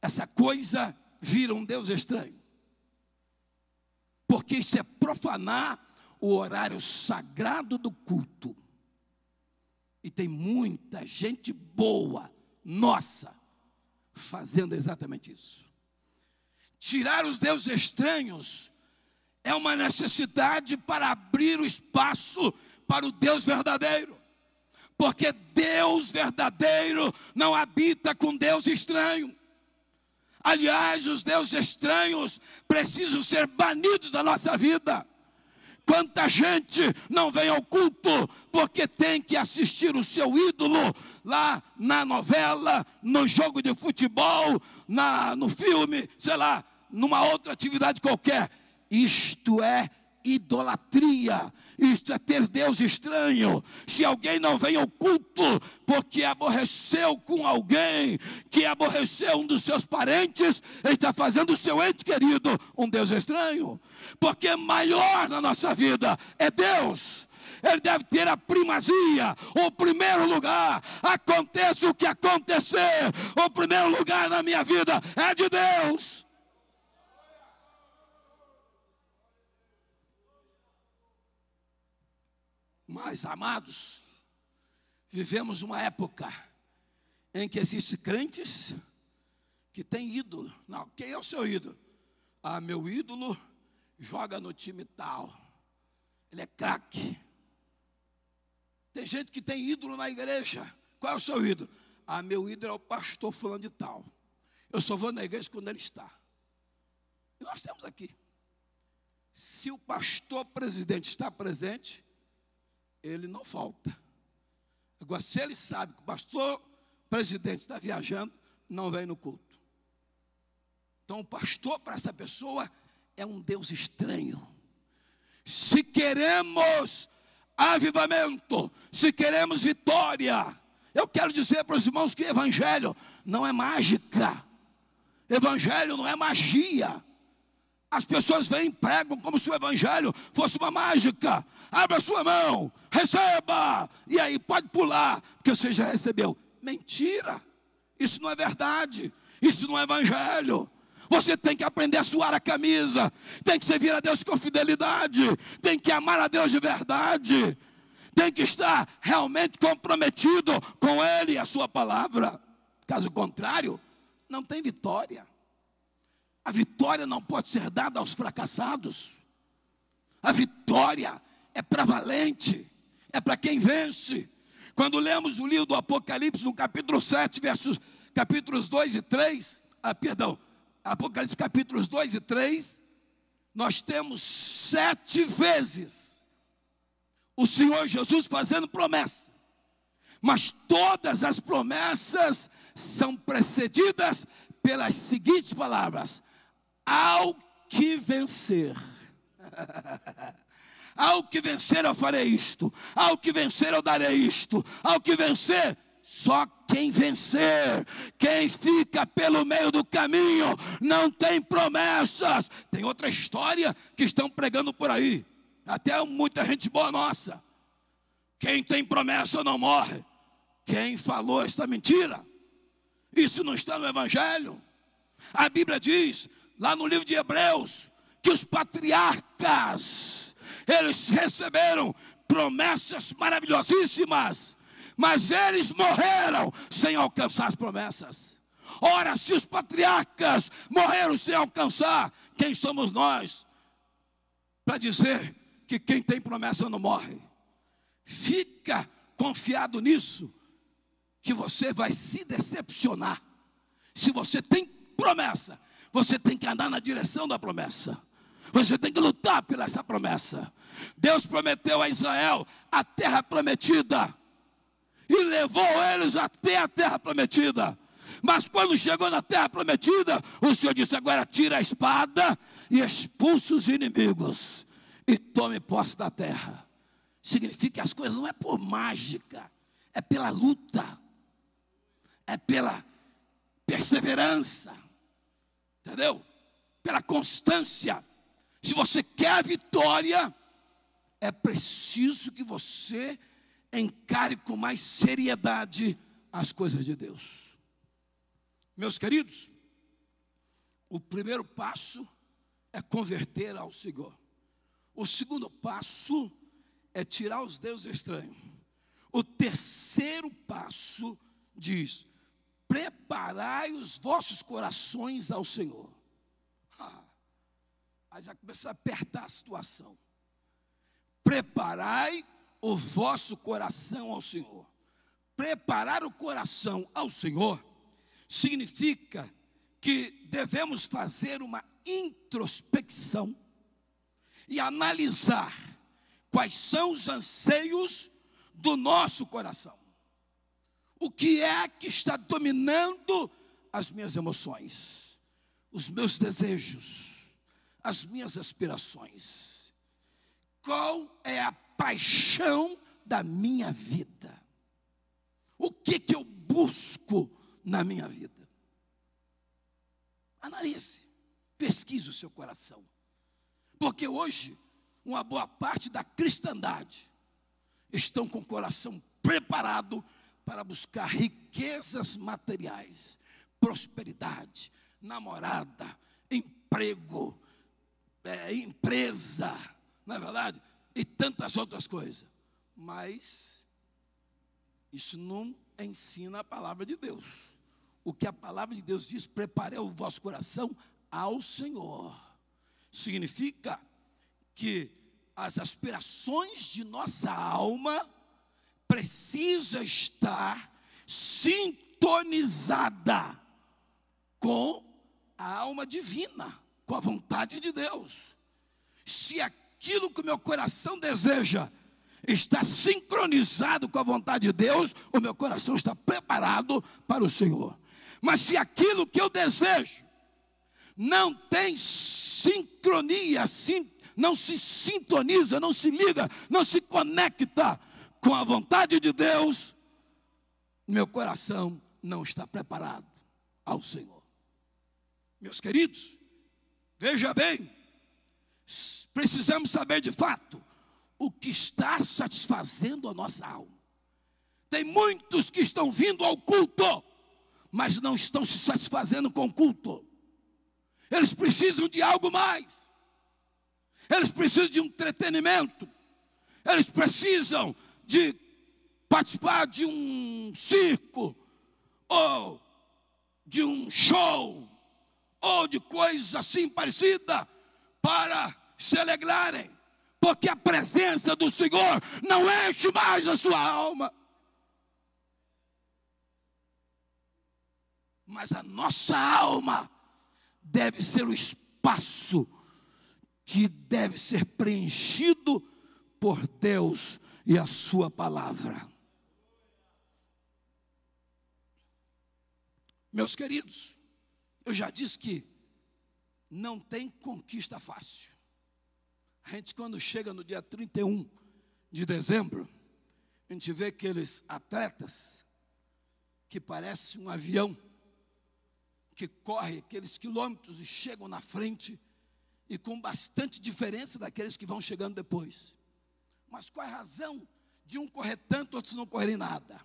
Speaker 7: essa coisa vira um Deus estranho. Porque isso é profanar o horário sagrado do culto. E tem muita gente boa, nossa, fazendo exatamente isso. Tirar os deuses estranhos é uma necessidade para abrir o espaço para o Deus verdadeiro. Porque Deus verdadeiro não habita com Deus estranho. Aliás, os deuses estranhos precisam ser banidos da nossa vida. Quanta gente não vem ao culto porque tem que assistir o seu ídolo lá na novela, no jogo de futebol, no filme, sei lá, numa outra atividade qualquer. Isto é idolatria, isto é ter Deus estranho. Se alguém não vem ao culto porque aborreceu com alguém, que aborreceu um dos seus parentes, ele está fazendo o seu ente querido um Deus estranho. Porque maior na nossa vida é Deus. Ele deve ter a primazia, o primeiro lugar. Aconteça o que acontecer, o primeiro lugar na minha vida é de Deus. Mas, amados, vivemos uma época em que existem crentes que têm ídolo. Não, quem é o seu ídolo? Ah, meu ídolo joga no time tal. Ele é craque. Tem gente que tem ídolo na igreja. Qual é o seu ídolo? Ah, meu ídolo é o pastor fulano de tal. Eu só vou na igreja quando ele está. E nós temos aqui. Se o pastor presidente está presente, ele não falta. Agora, se ele sabe que o pastor presidente está viajando, não vem no culto. Então, o pastor para essa pessoa é um Deus estranho. Se queremos avivamento, se queremos vitória, eu quero dizer para os irmãos que evangelho não é mágica. Evangelho não é magia. As pessoas vêm e pregam como se o evangelho fosse uma mágica. Abra sua mão, receba, e aí pode pular, porque você já recebeu. Mentira, isso não é verdade, isso não é evangelho. Você tem que aprender a suar a camisa, tem que servir a Deus com fidelidade, tem que amar a Deus de verdade, tem que estar realmente comprometido com Ele e a sua palavra. Caso contrário, não tem vitória. A vitória não pode ser dada aos fracassados. A vitória é para valente, é para quem vence. Quando lemos o livro do Apocalipse, no capítulo 7, capítulos 2 e 3, Apocalipse capítulos 2 e 3, nós temos 7 vezes o Senhor Jesus fazendo promessa. Mas todas as promessas são precedidas pelas seguintes palavras: ao que vencer. Ao que vencer eu farei isto, ao que vencer eu darei isto, ao que vencer. Só quem vencer, quem fica pelo meio do caminho, não tem promessas. Tem outra história que estão pregando por aí, até muita gente boa nossa. Quem tem promessa não morre. Quem falou esta mentira? Isso não está no evangelho. A Bíblia diz, lá no livro de Hebreus, que os patriarcas, eles receberam promessas maravilhosíssimas, mas eles morreram sem alcançar as promessas. Ora, se os patriarcas morreram sem alcançar, quem somos nós para dizer que quem tem promessa não morre? Fica confiado nisso, que você vai se decepcionar. Se você tem promessa, você tem que andar na direção da promessa. Você tem que lutar por essa promessa. Deus prometeu a Israel a terra prometida e levou eles até a terra prometida. Mas quando chegou na terra prometida, o Senhor disse: agora tira a espada e expulsa os inimigos e tome posse da terra. Significa que as coisas não é por mágica, é pela luta, é pela perseverança, entendeu? Pela constância. Se você quer a vitória, é preciso que você encare com mais seriedade as coisas de Deus. Meus queridos, o primeiro passo é converter ao Senhor. O segundo passo é tirar os deuses estranhos. O terceiro passo diz: preparai os vossos corações ao Senhor. Aí já começa a apertar a situação. Preparai o vosso coração ao Senhor. Preparar o coração ao Senhor significa que devemos fazer uma introspecção e analisar quais são os anseios do nosso coração. O que é que está dominando as minhas emoções, os meus desejos, as minhas aspirações? Qual é a paixão da minha vida? O que eu busco na minha vida? Analise, pesquise o seu coração. Porque hoje, uma boa parte da cristandade estão com o coração preparado para buscar riquezas materiais, prosperidade, namorada, emprego, empresa, não é verdade? E tantas outras coisas. Mas isso não ensina a palavra de Deus. O que a palavra de Deus diz: preparei o vosso coração ao Senhor. Significa que as aspirações de nossa alma precisam estar sintonizada com a alma divina, com a vontade de Deus. Se aquilo que o meu coração deseja está sincronizado com a vontade de Deus, o meu coração está preparado para o Senhor. Mas se aquilo que eu desejo não tem sincronia, não se sintoniza, não se liga, não se conecta com a vontade de Deus, meu coração não está preparado ao Senhor. Meus queridos, veja bem, precisamos saber de fato o que está satisfazendo a nossa alma. Tem muitos que estão vindo ao culto, mas não estão se satisfazendo com o culto. Eles precisam de algo mais. Eles precisam de um entretenimento. Eles precisam de participar de um circo, ou de um show, ou de coisas assim parecidas, para se alegrarem. Porque a presença do Senhor não enche mais a sua alma. Mas a nossa alma deve ser o espaço que deve ser preenchido por Deus e a sua palavra. Meus queridos, eu já disse que não tem conquista fácil. A gente, quando chega no dia 31 de dezembro, a gente vê aqueles atletas que parecem um avião, que corre aqueles quilômetros e chegam na frente, e com bastante diferença daqueles que vão chegando depois. Mas qual é a razão de um correr tanto, outros não correrem nada?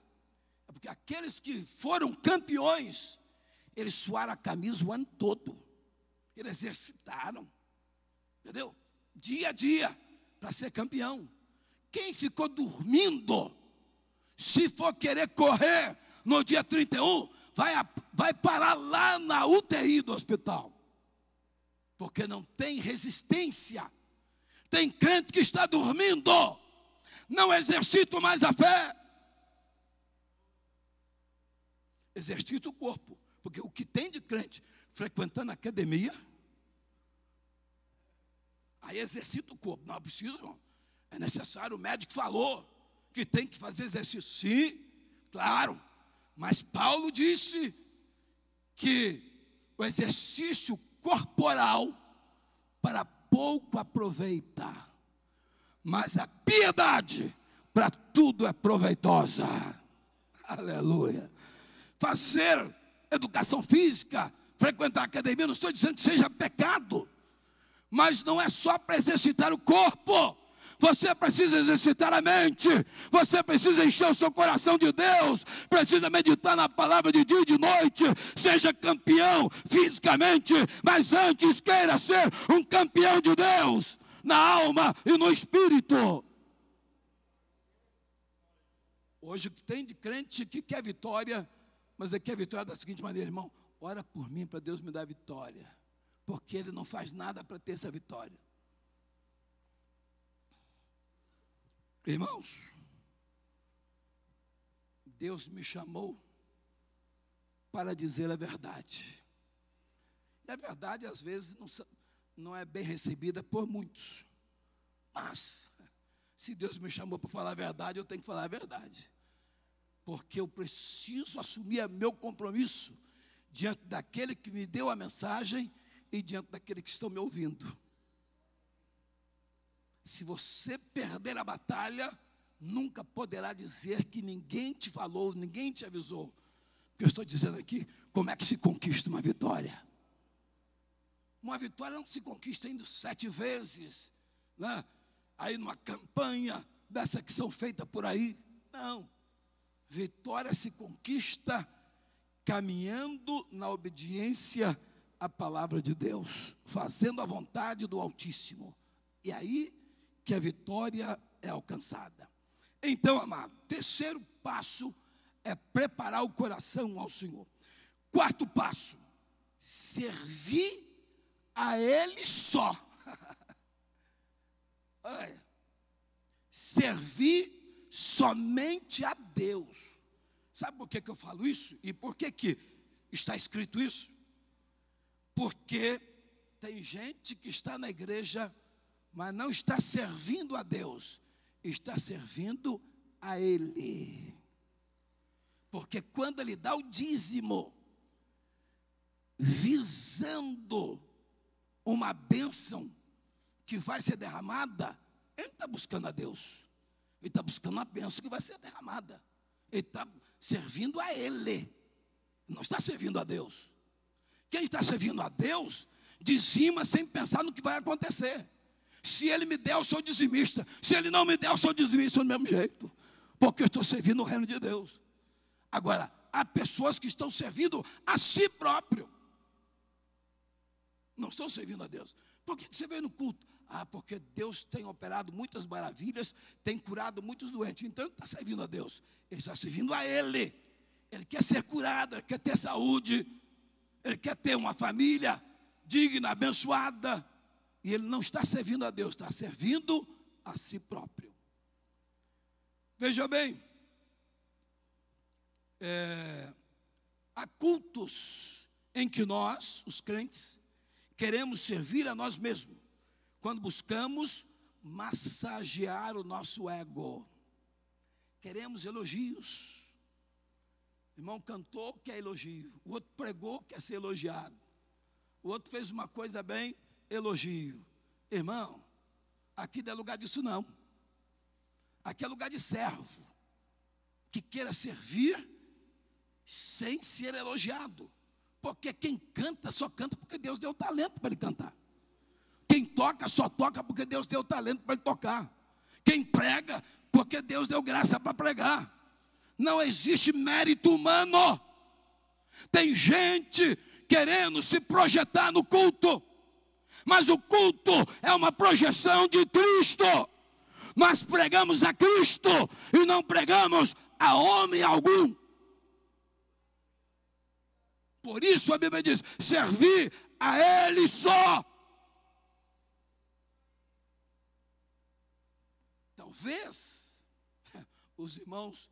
Speaker 7: É porque aqueles que foram campeões, eles suaram a camisa o ano todo. Eles exercitaram, entendeu? Dia a dia, para ser campeão. Quem ficou dormindo, se for querer correr no dia 31, vai parar lá na UTI do hospital. Porque não tem resistência. Tem crente que está dormindo, não exercita mais a fé. Exercita o corpo. Porque o que tem de crente frequentando a academia, aí exercita o corpo. Não precisa, não. É necessário, o médico falou que tem que fazer exercício. Sim, claro. Mas Paulo disse que o exercício corporal para pouco aproveita, mas a piedade para tudo é proveitosa. Aleluia. Fazer educação física, frequentar a academia, não estou dizendo que seja pecado, mas não é só para exercitar o corpo. Você precisa exercitar a mente, você precisa encher o seu coração de Deus, precisa meditar na palavra de dia e de noite. Seja campeão fisicamente, mas antes queira ser um campeão de Deus, na alma e no espírito. Hoje o que tem de crente que quer vitória, mas ele quer vitória da seguinte maneira: irmão, ora por mim para Deus me dar vitória, porque ele não faz nada para ter essa vitória. Irmãos, Deus me chamou para dizer a verdade. E a verdade, às vezes, não é bem recebida por muitos. Mas, Se Deus me chamou para falar a verdade, eu tenho que falar a verdade. Porque eu preciso assumir meu compromisso diante daquele que me deu a mensagem e diante daquele que estão me ouvindo. Se você perder a batalha, nunca poderá dizer que ninguém te falou, ninguém te avisou. O que eu estou dizendo aqui, como é que se conquista uma vitória? Uma vitória não se conquista indo 7 vezes, né? Aí numa campanha dessa que são feitas por aí. Não. Vitória se conquista caminhando na obediência à palavra de Deus, fazendo a vontade do Altíssimo. E aí que a vitória é alcançada. Então, amado, terceiro passo é preparar o coração ao Senhor. Quarto passo, servir a Ele só. Olha aí. Servir somente a Deus. Sabe por que eu falo isso? E por que está escrito isso? Porque tem gente que está na igreja, mas não está servindo a Deus, está servindo a Ele. Porque quando Ele dá o dízimo, visando uma bênção que vai ser derramada, ele não está buscando a Deus, ele está buscando uma bênção que vai ser derramada. Ele está servindo a Ele, não está servindo a Deus. Quem está servindo a Deus, dizima sem pensar no que vai acontecer. Se Ele me der, eu sou dizimista. Se Ele não me der, eu sou dizimista do mesmo jeito, porque eu estou servindo o reino de Deus. Agora, há pessoas que estão servindo a si próprio, não estão servindo a Deus. Por que você veio no culto? Ah, porque Deus tem operado muitas maravilhas, tem curado muitos doentes. Então ele está servindo a Deus, ele está servindo a Ele. Ele quer ser curado, ele quer ter saúde, ele quer ter uma família digna, abençoada. E ele não está servindo a Deus, está servindo a si próprio. Veja bem, há cultos em que nós, os crentes, queremos servir a nós mesmos, quando buscamos massagear o nosso ego. Queremos elogios. O irmão cantou, quer elogio. O outro pregou, quer ser elogiado. O outro fez uma coisa bem, elogio. Irmão, aqui não é lugar disso não. Aqui é lugar de servo, que queira servir sem ser elogiado. Porque quem canta, só canta porque Deus deu talento para ele cantar. Quem toca, só toca porque Deus deu talento para ele tocar. Quem prega, porque Deus deu graça para pregar. Não existe mérito humano. Tem gente querendo se projetar no culto, mas o culto é uma projeção de Cristo. Nós pregamos a Cristo e não pregamos a homem algum. Por isso a Bíblia diz, servir a Ele só. Talvez os irmãos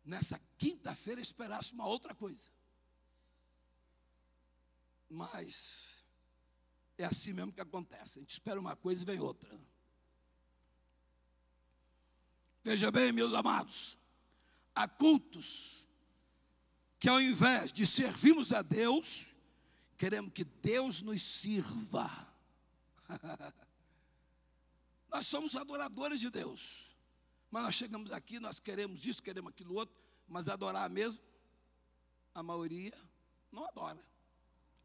Speaker 7: nessa quinta-feira esperassem uma outra coisa. Mas é assim mesmo que acontece. A gente espera uma coisa e vem outra. Veja bem, meus amados, há cultos que ao invés de servirmos a Deus, queremos que Deus nos sirva. Nós somos adoradores de Deus, mas nós chegamos aqui, nós queremos isso, queremos aquilo outro, mas adorar mesmo, a maioria não adora.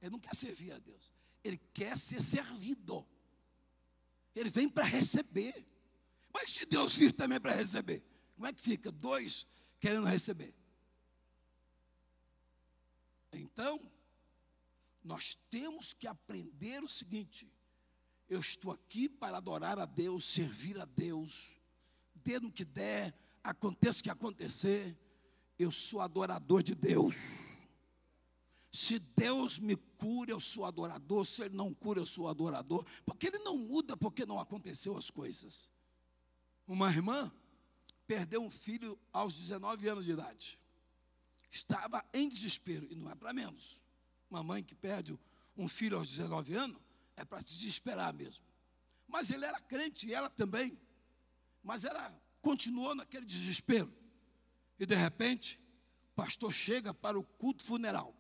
Speaker 7: Ele não quer servir a Deus, ele quer ser servido. Ele vem para receber. Mas se Deus vir também para receber, como é que fica? 2 querendo receber. Então, nós temos que aprender o seguinte: eu estou aqui para adorar a Deus, servir a Deus, dê no que der, aconteça o que acontecer, eu sou adorador de Deus. Se Deus me cura, eu sou adorador. Se Ele não cura, eu sou adorador. Porque Ele não muda porque não aconteceu as coisas. Uma irmã perdeu um filho aos 19 anos de idade. Estava em desespero, e não é para menos. Uma mãe que perde um filho aos 19 anos, é para se desesperar mesmo. Mas ele era crente, e ela também. Mas ela continuou naquele desespero. E de repente, o pastor chega para o culto funeral.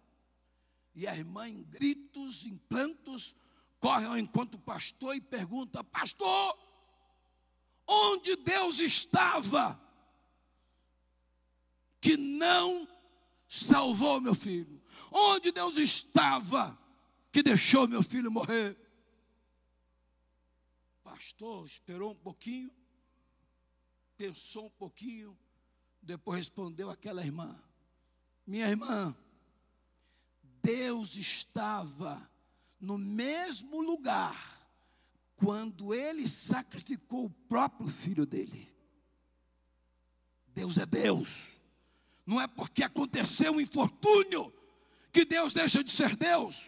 Speaker 7: E a irmã, em gritos, em plantos, corre ao encontro do pastor e pergunta: pastor, onde Deus estava que não salvou meu filho? Onde Deus estava que deixou meu filho morrer? O pastor esperou um pouquinho, pensou um pouquinho, depois respondeu àquela irmã: minha irmã, Deus estava no mesmo lugar quando ele sacrificou o próprio filho dele. Deus é Deus. Não é porque aconteceu um infortúnio que Deus deixa de ser Deus.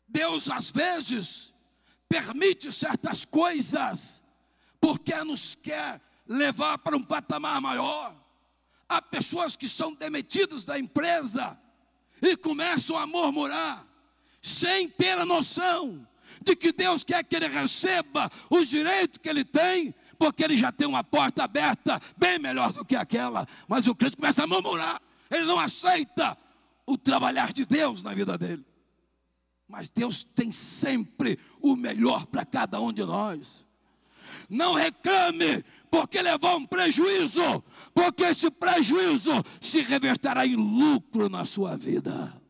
Speaker 7: Deus às vezes permite certas coisas porque nos quer levar para um patamar maior. Há pessoas que são demitidas da empresa e começam a murmurar, sem ter a noção de que Deus quer que ele receba os direitos que ele tem, porque ele já tem uma porta aberta bem melhor do que aquela. Mas o crente começa a murmurar, ele não aceita o trabalhar de Deus na vida dele. Mas Deus tem sempre o melhor para cada um de nós. Não reclame porque levou um prejuízo, porque esse prejuízo se reverterá em lucro na sua vida.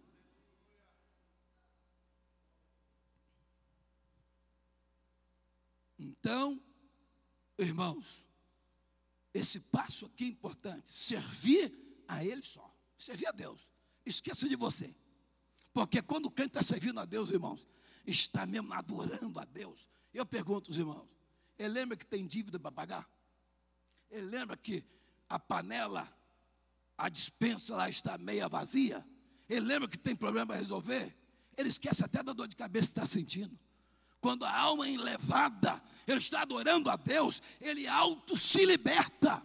Speaker 7: Então, irmãos, esse passo aqui é importante: servir a Ele só, servir a Deus. Esqueça de você, porque quando o crente está servindo a Deus, irmãos, está mesmo adorando a Deus. Eu pergunto aos irmãos: ele lembra que tem dívida para pagar? Ele lembra que a panela, a despensa lá está meia vazia? Ele lembra que tem problema para resolver? Ele esquece até da dor de cabeça que está sentindo. Quando a alma é enlevada, ele está adorando a Deus, ele auto se liberta.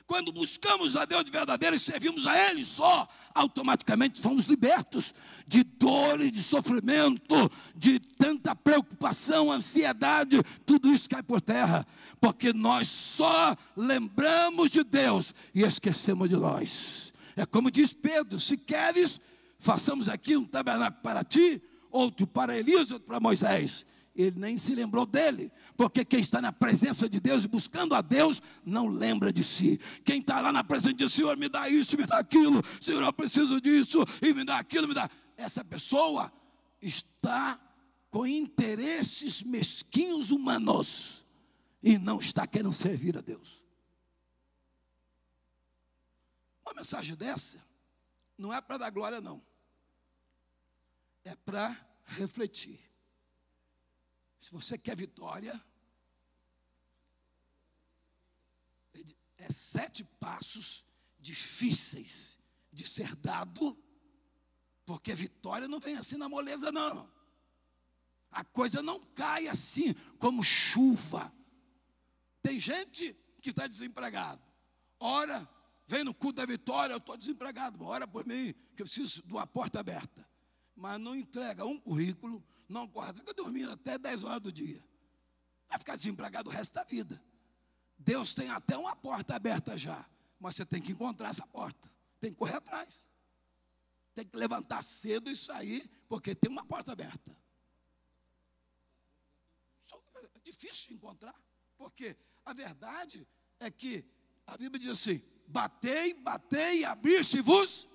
Speaker 7: Quando buscamos a Deus de verdadeiro e servimos a Ele só, automaticamente fomos libertos de dor e de sofrimento, de tanta preocupação, ansiedade, tudo isso cai por terra, porque nós só lembramos de Deus e esquecemos de nós. É como diz Pedro: se queres, façamos aqui um tabernáculo para ti, outro para Elias, outro para Moisés. Ele nem se lembrou dele, porque quem está na presença de Deus e buscando a Deus, não lembra de si. Quem está lá na presença de Deus: Senhor, me dá isso, me dá aquilo, Senhor, eu preciso disso, e me dá aquilo, me dá. Essa pessoa está com interesses mesquinhos humanos, e não está querendo servir a Deus. Uma mensagem dessa, não é para dar glória não, é para refletir. Se você quer vitória, é 7 passos difíceis de ser dado, porque vitória não vem assim na moleza não. A coisa não cai assim como chuva. Tem gente que está desempregado. Ora, vem no culto da vitória: eu estou desempregado, ora por mim, que eu preciso de uma porta aberta. Mas não entrega um currículo, não acorda, fica dormindo até 10 horas do dia. Vai ficar desempregado o resto da vida. Deus tem até uma porta aberta já, mas você tem que encontrar essa porta, tem que correr atrás. Tem que levantar cedo e sair, porque tem uma porta aberta. É difícil de encontrar, porque a verdade é que a Bíblia diz assim: batei, batei, abrir-se-vos,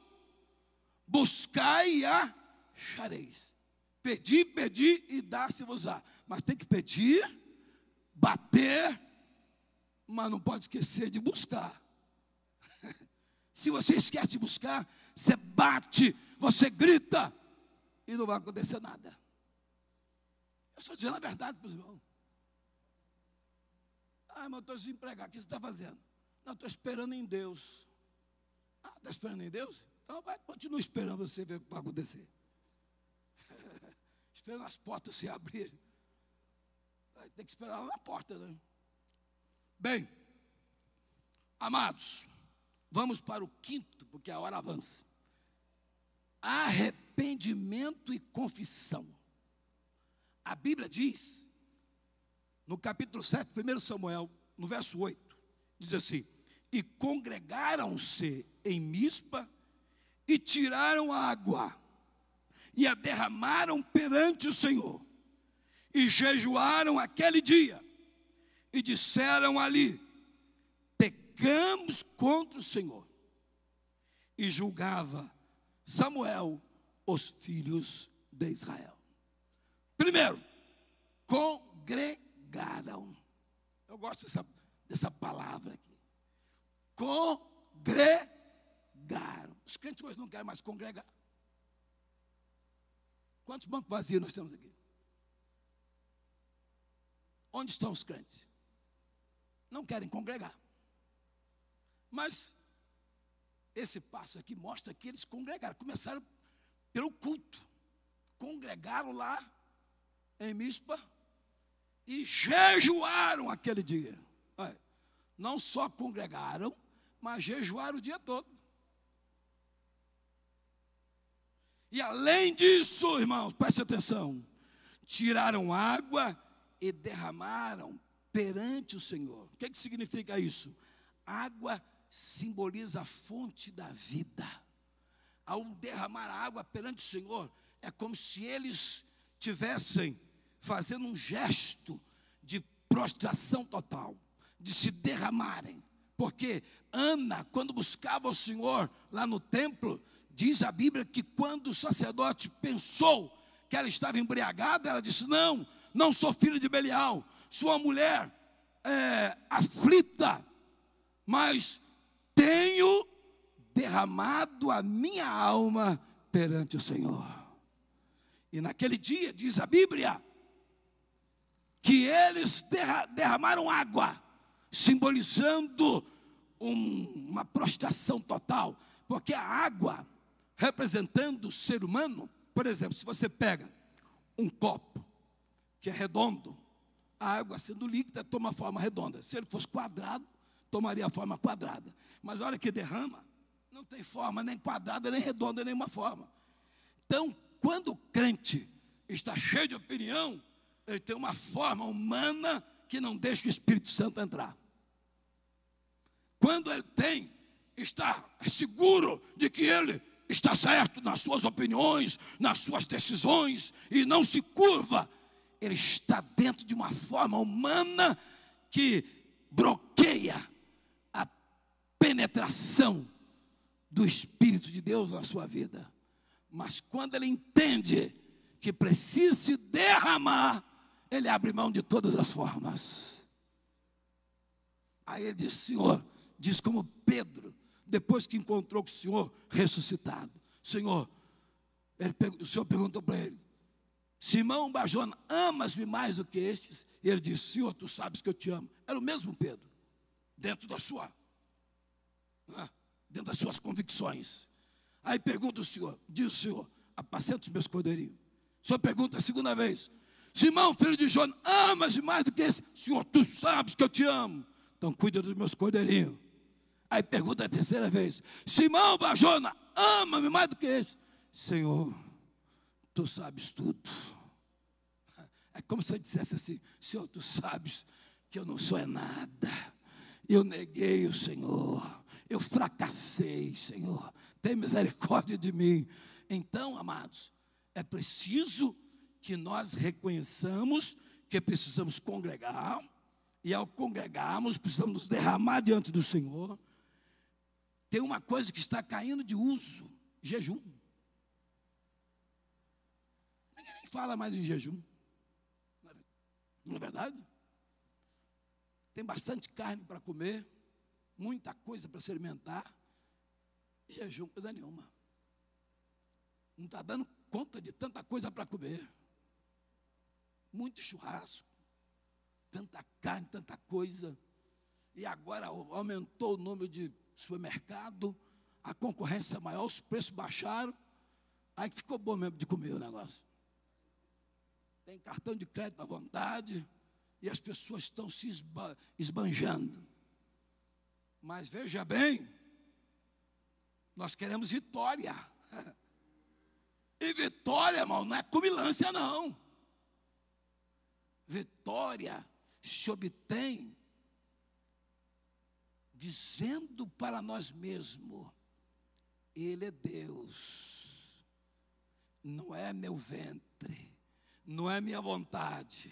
Speaker 7: buscai e achareis. Pedi, pedi e dar-se-vos-á. Mas tem que pedir, bater, mas não pode esquecer de buscar. Se você esquece de buscar, você bate, você grita e não vai acontecer nada. Eu estou dizendo a verdade para os irmãos. Mas eu estou desempregado, o que você está fazendo? Não, estou esperando em Deus. Está esperando em Deus? Então continua esperando você ver o que vai acontecer. Esperando as portas se abrirem. Vai ter que esperar lá na porta, né? Bem, amados, vamos para o 5º, porque a hora avança. Arrependimento e confissão. A Bíblia diz no capítulo 7, 1 Samuel, no verso 8, diz assim: e congregaram-se em Mispa, e tiraram água, e a derramaram perante o Senhor, e jejuaram aquele dia, e disseram ali: pecamos contra o Senhor. E julgava Samuel os filhos de Israel. Primeiro, congregaram. Eu gosto dessa palavra aqui. Congregaram. Os crentes hoje não querem mais congregar. Quantos bancos vazios nós temos aqui? Onde estão os crentes? Não querem congregar. Mas esse passo aqui mostra que eles congregaram. Começaram pelo culto. Congregaram lá em Mispa e jejuaram aquele dia. Não só congregaram, mas jejuaram o dia todo. E além disso, irmãos, preste atenção, tiraram água e derramaram perante o Senhor. O que significa isso? Água simboliza a fonte da vida. Ao derramar a água perante o Senhor, é como se eles tivessem fazendo um gesto de prostração total, de se derramarem. Porque Ana, quando buscava o Senhor lá no templo, diz a Bíblia que quando o sacerdote pensou que ela estava embriagada, ela disse: não sou filho de Belial, sou uma mulher aflita, mas tenho derramado a minha alma perante o Senhor. E naquele dia, diz a Bíblia, que eles derramaram água, simbolizando uma prostração total, porque a água, representando o ser humano, por exemplo, se você pega um copo que é redondo, a água sendo líquida toma forma redonda. Se ele fosse quadrado, tomaria a forma quadrada. Mas a hora que derrama, não tem forma nem quadrada, nem redonda, nenhuma forma. Então, quando o crente está cheio de opinião, ele tem uma forma humana que não deixa o Espírito Santo entrar. Quando ele está seguro de que ele está certo nas suas opiniões, nas suas decisões, e não se curva, ele está dentro de uma forma humana que bloqueia a penetração do Espírito de Deus na sua vida. Mas quando ele entende que precisa se derramar, ele abre mão de todas as formas. Aí ele diz: Senhor, diz como Pedro, depois que encontrou com o Senhor ressuscitado: Senhor, o Senhor perguntou para ele: Simão Barjona, amas-me mais do que estes? E ele disse: Senhor, tu sabes que eu te amo. Era o mesmo Pedro, dentro das suas convicções. Aí pergunta o Senhor, diz o Senhor: apacenta os meus cordeirinhos. O Senhor pergunta a segunda vez: Simão, filho de Jonas, amas-me mais do que esse? Senhor, tu sabes que eu te amo. Então cuida dos meus cordeirinhos. Aí pergunta a terceira vez: Simão Barjona, ama-me mais do que esse? Senhor, tu sabes tudo. É como se eu dissesse assim: Senhor, tu sabes que eu não sou nada. Eu neguei o Senhor. Eu fracassei, Senhor. Tem misericórdia de mim. Então, amados, é preciso que nós reconheçamos que precisamos congregar. E ao congregarmos, precisamos nos derramar diante do Senhor. Tem uma coisa que está caindo de uso: jejum. Ninguém nem fala mais em jejum. Não é verdade? Tem bastante carne para comer, muita coisa para se alimentar. E jejum, coisa nenhuma. Não está dando conta de tanta coisa para comer. Muito churrasco, tanta carne, tanta coisa. E agora aumentou o número de supermercado, a concorrência é maior, os preços baixaram. Aí ficou bom mesmo de comer o negócio. Tem cartão de crédito à vontade, e as pessoas estão se esbanjando. Mas veja bem, nós queremos vitória. E vitória, irmão, não é comilança, não. Vitória se obtém dizendo para nós mesmos: Ele é Deus, não é meu ventre, não é minha vontade,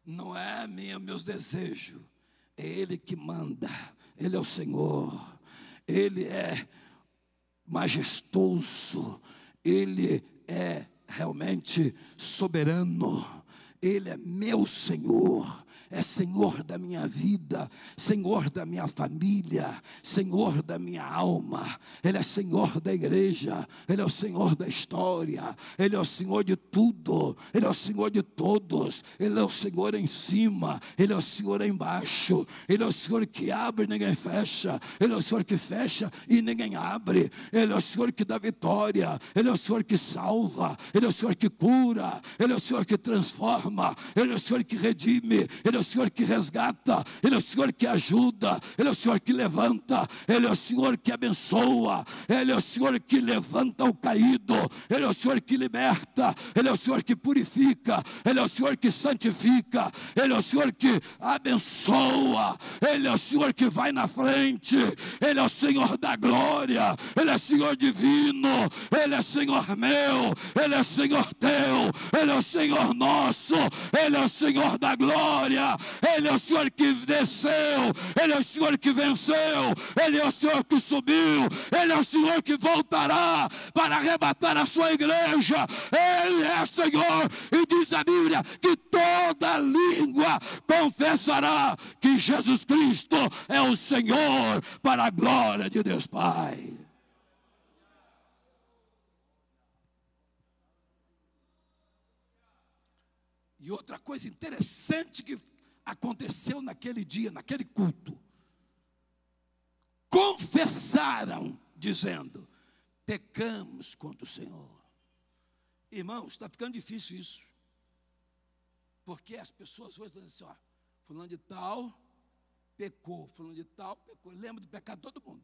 Speaker 7: não é meus desejos, é Ele que manda, Ele é o Senhor, Ele é majestoso, Ele é realmente soberano, Ele é meu Senhor, é Senhor da minha vida, Senhor da minha família, Senhor da minha alma. Ele é Senhor da igreja, Ele é o Senhor da história, Ele é o Senhor de tudo, Ele é o Senhor de todos, Ele é o Senhor em cima, Ele é o Senhor embaixo, Ele é o Senhor que abre e ninguém fecha, Ele é o Senhor que fecha e ninguém abre, Ele é o Senhor que dá vitória, Ele é o Senhor que salva, Ele é o Senhor que cura, Ele é o Senhor que transforma, Ele é o Senhor que redime, Ele é o Senhor que resgata, Ele é o Senhor que ajuda, Ele é o Senhor que levanta, Ele é o Senhor que abençoa, Ele é o Senhor que levanta o caído, Ele é o Senhor que liberta, Ele é o Senhor que purifica, Ele é o Senhor que santifica, Ele é o Senhor que abençoa, Ele é o Senhor que vai na frente, Ele é o Senhor da glória, Ele é Senhor divino, Ele é Senhor meu, Ele é Senhor teu, Ele é o Senhor nosso, Ele é o Senhor da glória, Ele é o Senhor que desceu, Ele é o Senhor que venceu, Ele é o Senhor que subiu, Ele é o Senhor que voltará para arrebatar a sua igreja, Ele é Senhor, e diz a Bíblia que toda língua confessará que Jesus Cristo é o Senhor, para a glória de Deus Pai. E outra coisa interessante que aconteceu naquele dia, naquele culto: confessaram, dizendo: pecamos contra o Senhor. Irmãos, está ficando difícil isso, porque as pessoas hoje estão dizendo assim: ó, fulano de tal pecou, fulano de tal pecou. Lembra do pecado de todo mundo,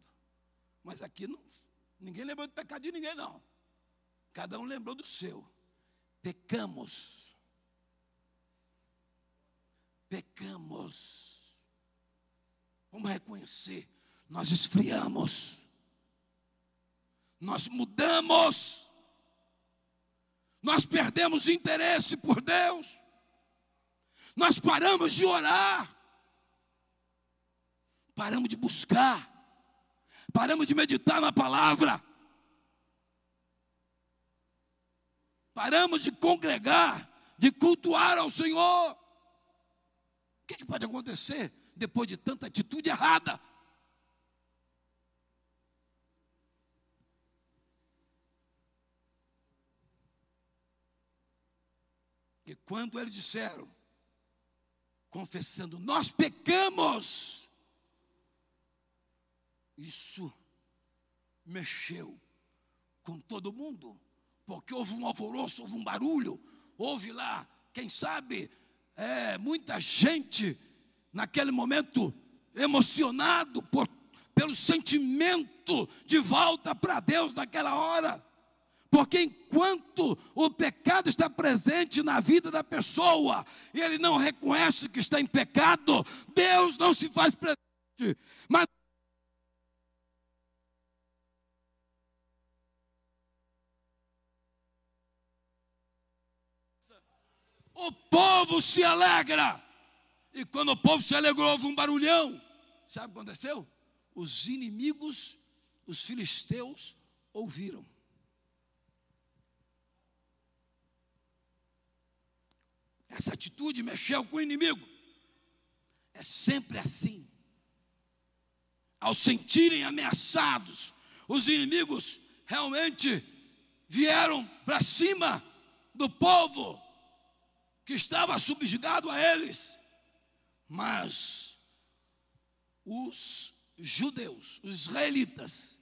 Speaker 7: mas aqui não, ninguém lembrou do pecado de ninguém, não. Cada um lembrou do seu. Pecamos. Pecamos. Vamos reconhecer, nós esfriamos, nós mudamos, nós perdemos interesse por Deus, nós paramos de orar, paramos de buscar, paramos de meditar na palavra, paramos de congregar, de cultuar ao Senhor. O que pode acontecer depois de tanta atitude errada? E quando eles disseram, confessando: nós pecamos, isso mexeu com todo mundo, porque houve um alvoroço, houve um barulho, houve lá, quem sabe, muita gente naquele momento emocionado pelo sentimento de volta para Deus naquela hora, porque enquanto o pecado está presente na vida da pessoa e ele não reconhece que está em pecado, Deus não se faz presente. Mas o povo se alegra. E quando o povo se alegrou, houve um barulhão. Sabe o que aconteceu? Os inimigos, os filisteus, ouviram. Essa atitude mexeu com o inimigo. É sempre assim. Ao sentirem ameaçados, os inimigos realmente vieram para cima do povo que estava subjugado a eles. Mas os judeus, os israelitas,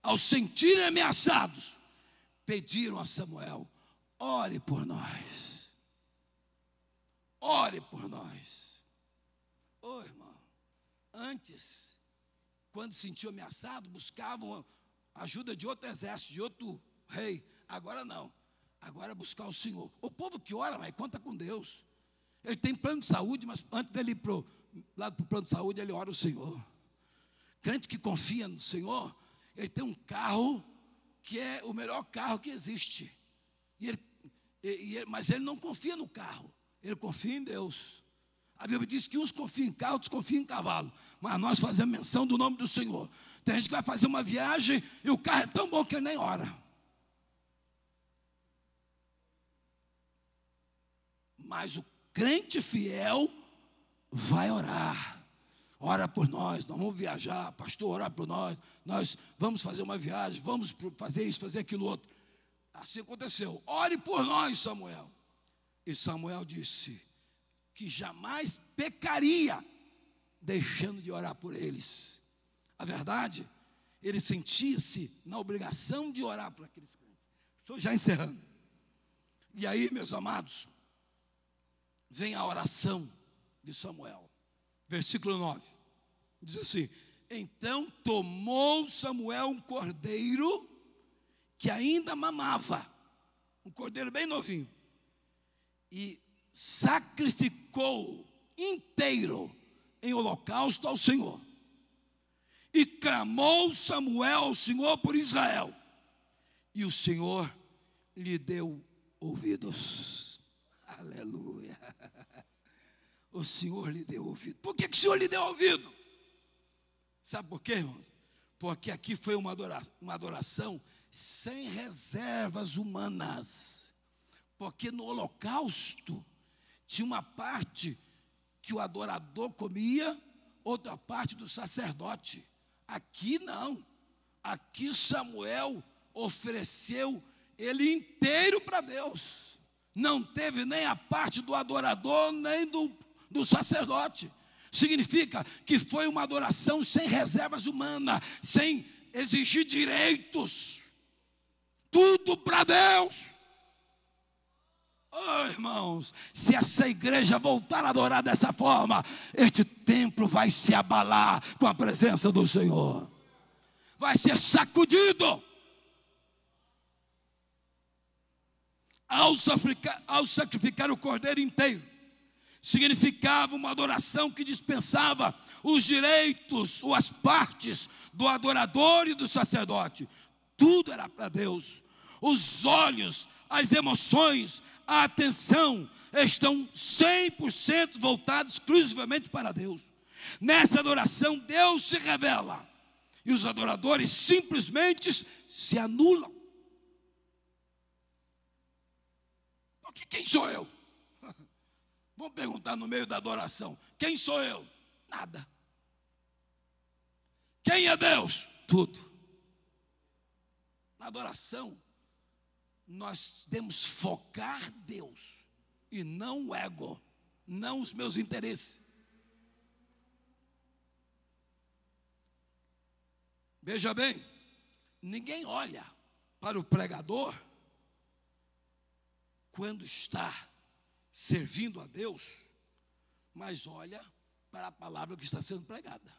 Speaker 7: ao sentirem ameaçados, pediram a Samuel: ore por nós, ore por nós. Ô irmão, antes, quando se sentiam ameaçados, buscavam a ajuda de outro exército, de outro rei. Agora não. Agora é buscar o Senhor. O povo que ora, mas conta com Deus. Ele tem plano de saúde, mas antes dele ir lá para o plano de saúde, ele ora ao Senhor. Crente que confia no Senhor, ele tem um carro que é o melhor carro que existe. Mas ele não confia no carro, ele confia em Deus. A Bíblia diz que uns confiam em carro, outros confiam em cavalo. Mas nós fazemos menção do nome do Senhor. Tem gente que vai fazer uma viagem e o carro é tão bom que ele nem ora. Mas o crente fiel vai orar. Ora por nós vamos viajar, pastor, ora por nós vamos fazer uma viagem, vamos fazer isso, fazer aquilo outro. Assim aconteceu. Ore por nós, Samuel. E Samuel disse que jamais pecaria deixando de orar por eles. A verdade, ele sentia-se na obrigação de orar por aqueles crentes. Estou já encerrando. E aí, meus amados, vem a oração de Samuel. Versículo 9. Diz assim: então tomou Samuel um cordeiro que ainda mamava, um cordeiro bem novinho, e sacrificou inteiro em holocausto ao Senhor. E clamou Samuel ao Senhor por Israel, e o Senhor lhe deu ouvidos. Aleluia. O Senhor lhe deu ouvido. Por que o Senhor lhe deu ouvido? Sabe por quê, irmãos? Porque aqui foi uma adoração sem reservas humanas. Porque no holocausto tinha uma parte que o adorador comia, outra parte do sacerdote. Aqui não. Aqui Samuel ofereceu ele inteiro para Deus. Não teve nem a parte do adorador, nem do sacerdote. Significa que foi uma adoração sem reservas humanas, sem exigir direitos. Tudo para Deus. Oh, irmãos, se essa igreja voltar a adorar dessa forma, este templo vai se abalar com a presença do Senhor. Vai ser sacudido. Ao sacrificar o cordeiro inteiro, significava uma adoração que dispensava os direitos ou as partes do adorador e do sacerdote. Tudo era para Deus. Os olhos, as emoções, a atenção estão 100% voltados exclusivamente para Deus. Nessa adoração Deus se revela e os adoradores simplesmente se anulam. Porque quem sou eu? Vamos perguntar no meio da adoração: quem sou eu? Nada. Quem é Deus? Tudo. Na adoração nós devemos focar Deus e não o ego, não os meus interesses. Veja bem, ninguém olha para o pregador quando está servindo a Deus, mas olha para a palavra que está sendo pregada.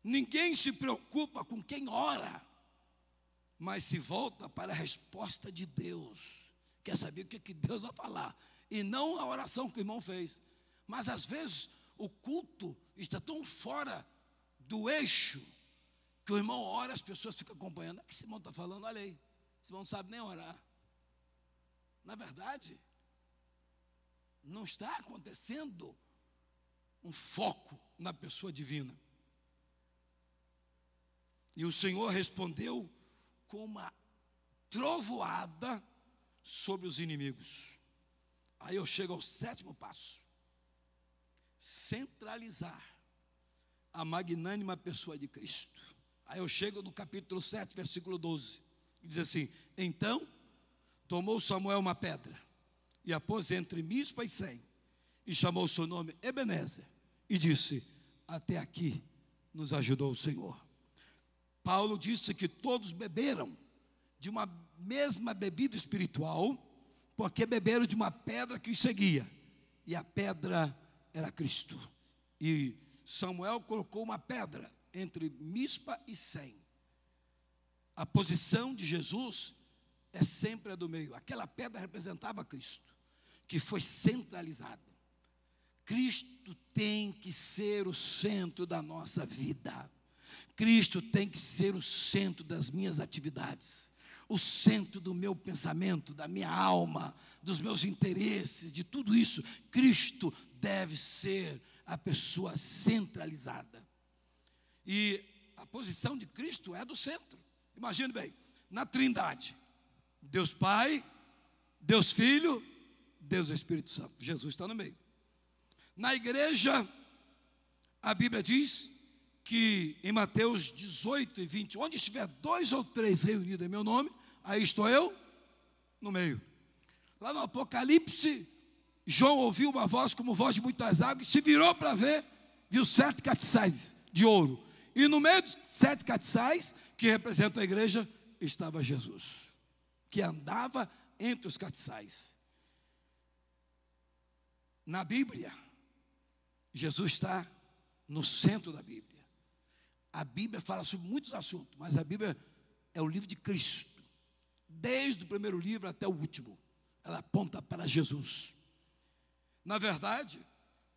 Speaker 7: Ninguém se preocupa com quem ora, mas se volta para a resposta de Deus. Quer saber o que Deus vai falar, e não a oração que o irmão fez. Mas às vezes o culto está tão fora do eixo que o irmão ora, as pessoas ficam acompanhando. O que esse irmão está falando? Olha aí, esse irmão não sabe nem orar. Na verdade, não está acontecendo um foco na pessoa divina. E o Senhor respondeu com uma trovoada sobre os inimigos. Aí eu chego ao 7º passo: centralizar a magnânima pessoa de Cristo. Aí eu chego no capítulo 7, versículo 12, e diz assim: então tomou Samuel uma pedra e a pôs entre Mispa e Sem, e chamou seu nome Ebenezer, e disse: até aqui nos ajudou o Senhor. Paulo disse que todos beberam de uma mesma bebida espiritual, porque beberam de uma pedra que os seguia, e a pedra era Cristo. E Samuel colocou uma pedra entre Mispa e Sem. A posição de Jesus é sempre a do meio. Aquela pedra representava Cristo. que foi centralizada. Cristo tem que ser o centro da nossa vida. Cristo tem que ser o centro das minhas atividades, o centro do meu pensamento, da minha alma, dos meus interesses, de tudo isso. Cristo deve ser a pessoa centralizada. E a posição de Cristo é do centro. Imagine bem, na Trindade, Deus Pai, Deus Filho, Deus Espírito Santo. Jesus está no meio. Na igreja, a Bíblia diz que em Mateus 18 e 20, onde estiver 2 ou 3 reunidos em meu nome, aí estou eu no meio. Lá no Apocalipse, João ouviu uma voz como voz de muitas águas, se virou para ver, viu 7 castiçais de ouro. E no meio dos 7 castiçais, que representam a igreja, estava Jesus, que andava entre os castiçais. Na Bíblia, Jesus está no centro da Bíblia. A Bíblia fala sobre muitos assuntos, mas a Bíblia é o livro de Cristo. Desde o primeiro livro até o último, ela aponta para Jesus. Na verdade,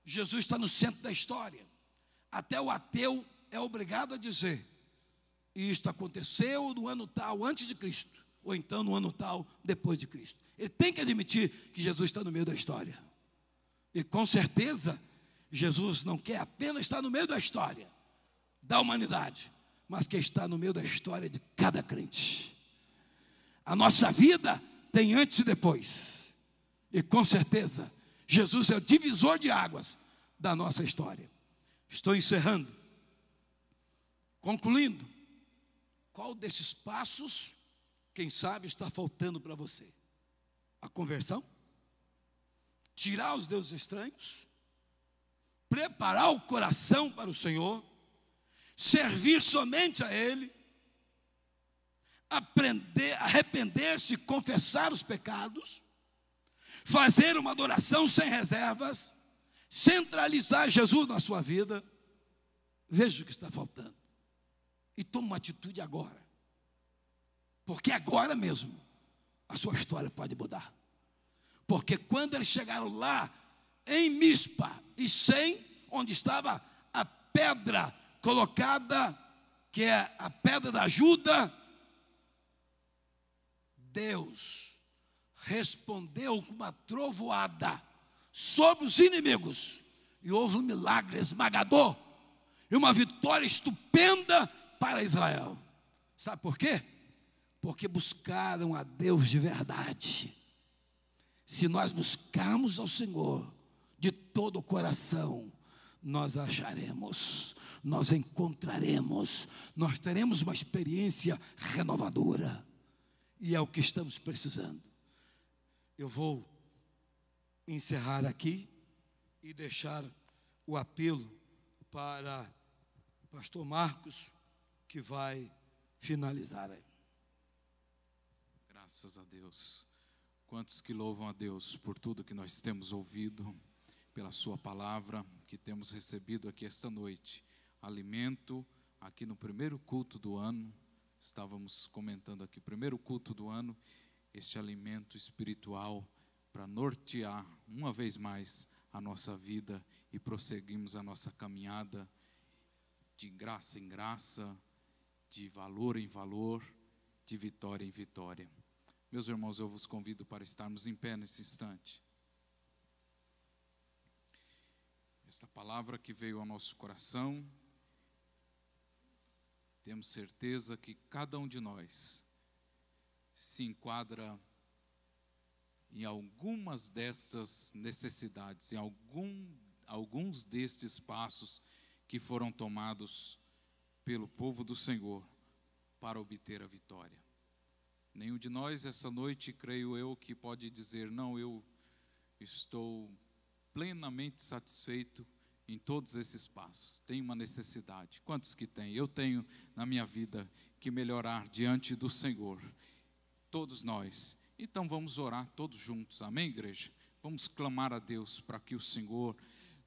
Speaker 7: Jesus está no centro da história. Até o ateu é obrigado a dizer: isto aconteceu no ano tal antes de Cristo, ou então no ano tal depois de Cristo. Ele tem que admitir que Jesus está no meio da história. E com certeza, Jesus não quer apenas estar no meio da história da humanidade, mas quer estar no meio da história de cada crente. A nossa vida tem antes e depois. E com certeza, Jesus é o divisor de águas da nossa história. Estou encerrando. Concluindo, qual desses passos, quem sabe, está faltando para você? A conversão? Tirar os deuses estranhos? Preparar o coração para o Senhor? Servir somente a Ele? Aprender, arrepender-se e confessar os pecados? Fazer uma adoração sem reservas? Centralizar Jesus na sua vida? Veja o que está faltando. E toma uma atitude agora. Porque agora mesmo a sua história pode mudar. Porque quando eles chegaram lá em Mispa e Sem, onde estava a pedra colocada, que é a pedra da ajuda, Deus respondeu com uma trovoada sobre os inimigos. E houve um milagre esmagador e uma vitória estupenda para Israel. Sabe por quê? Porque buscaram a Deus de verdade. Se nós buscarmos ao Senhor de todo o coração, nós acharemos, nós encontraremos, nós teremos uma experiência renovadora. E é o que estamos precisando. Eu vou encerrar aqui e deixar o apelo para o pastor Marcos, que vai finalizar aí.
Speaker 1: Graças a Deus. Quantos que louvam a Deus por tudo que nós temos ouvido, pela sua palavra que temos recebido aqui esta noite. Alimento, aqui no primeiro culto do ano, estávamos comentando aqui, primeiro culto do ano, este alimento espiritual para nortear uma vez mais a nossa vida e prosseguimos a nossa caminhada de graça em graça, de valor em valor, de vitória em vitória. Meus irmãos, eu vos convido para estarmos em pé nesse instante. Esta palavra que veio ao nosso coração, temos certeza que cada um de nós se enquadra em algumas dessas necessidades, em alguns destes passos que foram tomados pelo povo do Senhor para obter a vitória. Nenhum de nós essa noite, creio eu, que pode dizer: não, eu estou plenamente satisfeito em todos esses passos. Tenho uma necessidade. Quantos que têm? Eu tenho na minha vida que melhorar diante do Senhor. Todos nós. Então vamos orar todos juntos. Amém, igreja? Vamos clamar a Deus para que o Senhor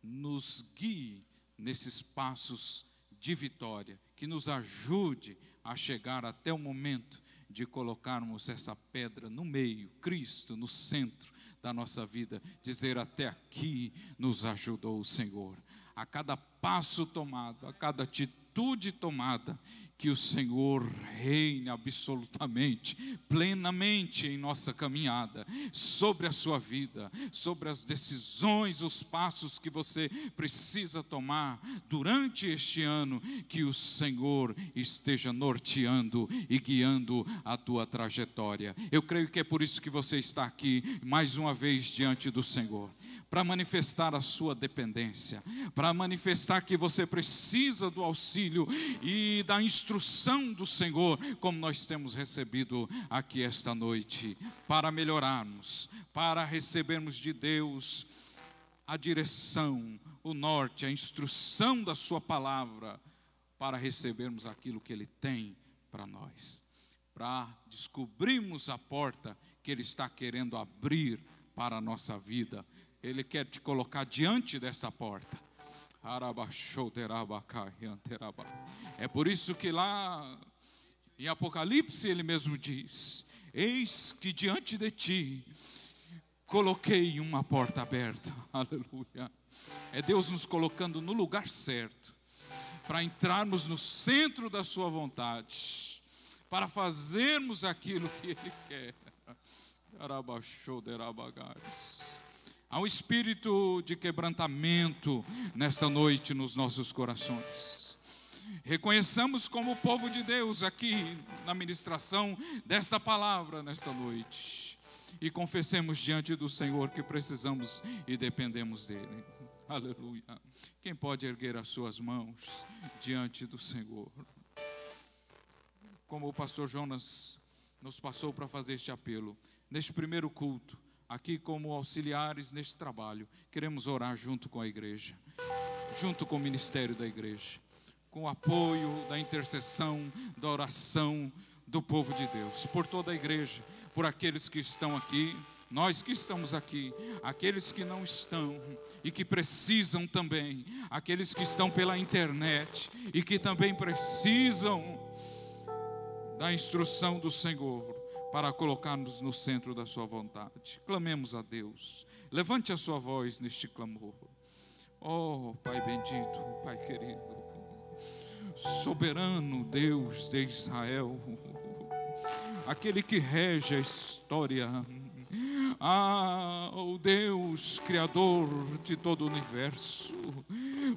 Speaker 1: nos guie nesses passos de vitória, que nos ajude a chegar até o momento de colocarmos essa pedra no meio, Cristo no centro da nossa vida, dizer: até aqui nos ajudou o Senhor. A cada passo tomado, a cada atitude tomada, que o Senhor reine absolutamente, plenamente em nossa caminhada, sobre a sua vida, sobre as decisões, os passos que você precisa tomar durante este ano, que o Senhor esteja norteando e guiando a tua trajetória. Eu creio que é por isso que você está aqui, mais uma vez diante do Senhor, para manifestar a sua dependência, para manifestar que você precisa do auxílio e da instrução do Senhor, como nós temos recebido aqui esta noite, para melhorarmos, para recebermos de Deus a direção, o norte, a instrução da sua palavra, para recebermos aquilo que Ele tem para nós, para descobrirmos a porta que Ele está querendo abrir para a nossa vida. Ele quer te colocar diante dessa porta. É por isso que lá em Apocalipse ele mesmo diz: eis que diante de ti coloquei uma porta aberta. Aleluia. É Deus nos colocando no lugar certo, para entrarmos no centro da sua vontade, para fazermos aquilo que Ele quer. Há um espírito de quebrantamento nesta noite nos nossos corações. Reconheçamos como povo de Deus aqui na ministração desta palavra nesta noite, e confessemos diante do Senhor que precisamos e dependemos dEle. Aleluia. Quem pode erguer as suas mãos diante do Senhor? Como o pastor Jonas nos passou para fazer este apelo, neste primeiro culto, aqui como auxiliares neste trabalho, queremos orar junto com a igreja, junto com o ministério da igreja, com o apoio da intercessão, da oração do povo de Deus, por toda a igreja, por aqueles que estão aqui, nós que estamos aqui, aqueles que não estão e que precisam também, aqueles que estão pela internet e que também precisam da instrução do Senhor, para colocar-nos no centro da sua vontade. Clamemos a Deus. Levante a sua voz neste clamor. Oh, Pai bendito, Pai querido, soberano Deus de Israel, aquele que rege a história, o Deus Criador de todo o universo,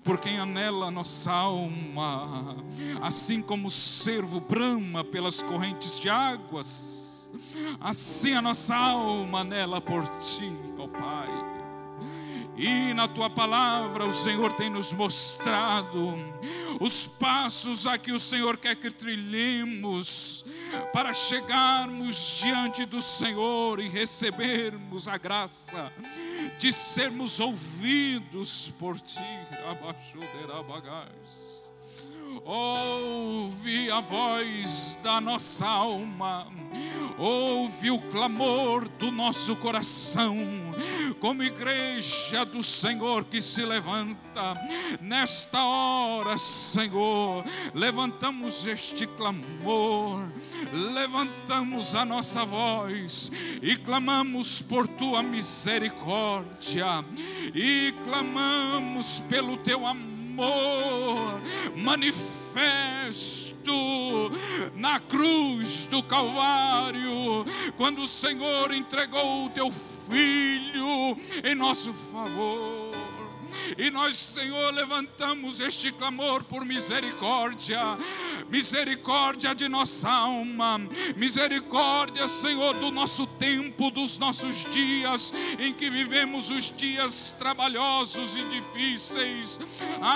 Speaker 1: por quem anela nossa alma, assim como o cervo brama pelas correntes de águas, assim a nossa alma anela por Ti, ó Pai. E na Tua palavra o Senhor tem nos mostrado os passos a que o Senhor quer que trilhemos para chegarmos diante do Senhor e recebermos a graça de sermos ouvidos por Ti. Ouve a voz da nossa alma, ouve o clamor do nosso coração, como igreja do Senhor que se levanta nesta hora, Senhor. Levantamos este clamor, levantamos a nossa voz e clamamos por Tua misericórdia, e clamamos pelo Teu amor manifesto na cruz do Calvário, quando o Senhor entregou o Teu Filho em nosso favor. E nós, Senhor, levantamos este clamor por misericórdia, misericórdia de nossa alma, misericórdia, Senhor, do nosso tempo, dos nossos dias, em que vivemos os dias trabalhosos e difíceis.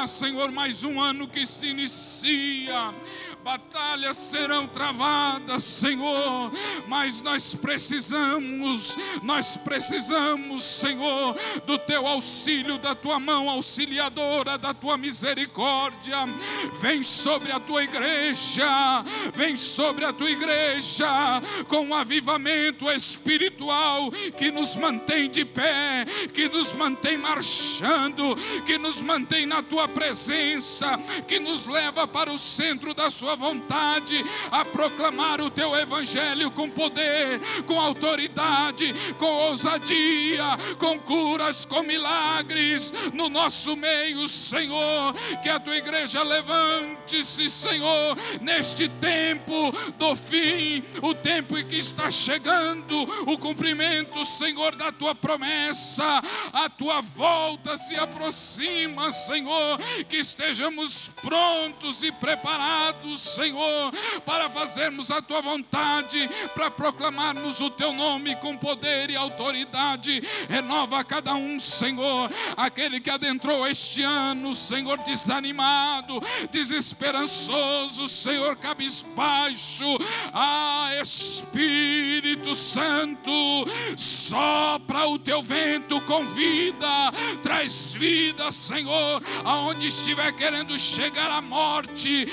Speaker 1: Senhor, mais um ano que se inicia, batalhas serão travadas, Senhor, mas nós precisamos, Senhor, do Teu auxílio, da Tua mão auxiliadora, da Tua misericórdia. Vem sobre a Tua igreja, vem sobre a Tua igreja com um avivamento espiritual que nos mantém de pé, que nos mantém marchando, que nos mantém na Tua presença, que nos leva para o centro da Sua tua vontade, a proclamar o teu evangelho com poder, com autoridade, com ousadia, com curas, com milagres no nosso meio, Senhor. Que a tua igreja levante-se, Senhor, neste tempo do fim, o tempo em que está chegando o cumprimento, Senhor, da tua promessa. A tua volta se aproxima, Senhor. Que estejamos prontos e preparados, Senhor, para fazermos a tua vontade, para proclamarmos o teu nome com poder e autoridade. Renova cada um, Senhor, aquele que adentrou este ano, Senhor, desanimado, desesperançoso, Senhor, cabisbaixo. Espírito Santo, sopra o teu vento com vida, traz vida, Senhor, aonde estiver querendo chegar a morte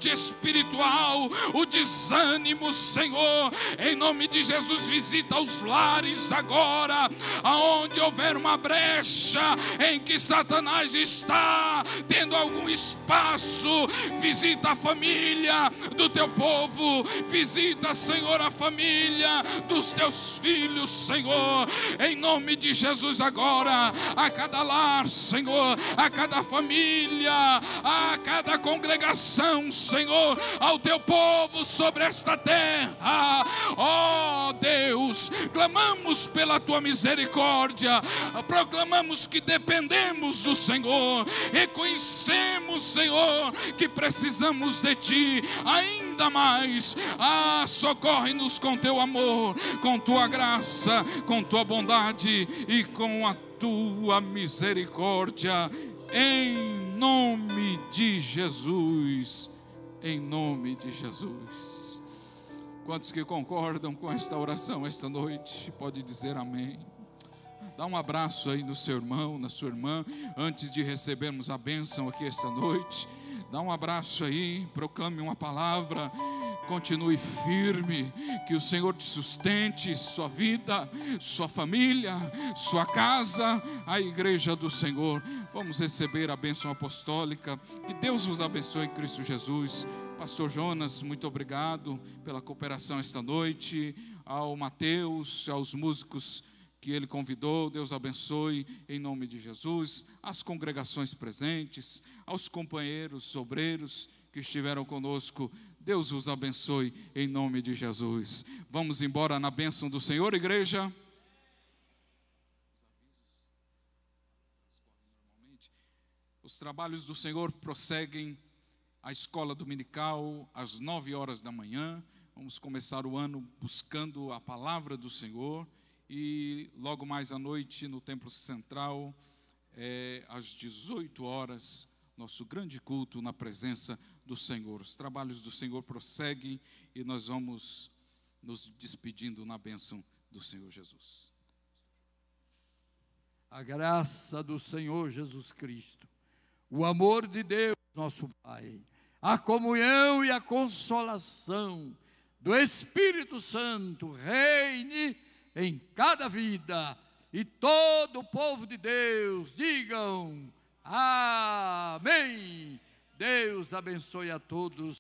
Speaker 1: espiritual, o desânimo, Senhor, em nome de Jesus, visita os lares agora, aonde houver uma brecha em que Satanás está tendo algum espaço, visita a família do teu povo, visita, Senhor, a família dos teus filhos, Senhor, em nome de Jesus agora, a cada lar, Senhor, a cada família, a cada congregação, Senhor, ao teu povo sobre esta terra. Ó Deus, clamamos pela tua misericórdia, proclamamos que dependemos do Senhor, reconhecemos, Senhor, que precisamos de ti ainda mais. Socorre-nos com teu amor, com tua graça, com tua bondade e com a tua misericórdia, em nome de Jesus, em nome de Jesus. Quantos que concordam com esta oração esta noite, pode dizer amém. Dá um abraço aí no seu irmão, na sua irmã, antes de recebermos a bênção aqui esta noite. Dá um abraço aí, proclame uma palavra, continue firme, que o Senhor te sustente, sua vida, sua família, sua casa, a igreja do Senhor. Vamos receber a bênção apostólica, que Deus vos abençoe em Cristo Jesus. Pastor Jonas, muito obrigado pela cooperação esta noite, ao Mateus, aos músicos que ele convidou, Deus abençoe em nome de Jesus, às congregações presentes, aos companheiros, obreiros que estiveram conosco, Deus os abençoe em nome de Jesus. Vamos embora na bênção do Senhor, igreja. Os trabalhos do Senhor prosseguem, a escola dominical às 9 horas da manhã, vamos começar o ano buscando a palavra do Senhor. E logo mais à noite no Templo Central, às 18 horas, nosso grande culto na presença do Senhor. Os trabalhos do Senhor prosseguem e nós vamos nos despedindo na bênção do Senhor Jesus.
Speaker 2: A graça do Senhor Jesus Cristo, o amor de Deus, nosso Pai, a comunhão e a consolação do Espírito Santo reine em cada vida, e todo o povo de Deus digam amém. Deus abençoe a todos.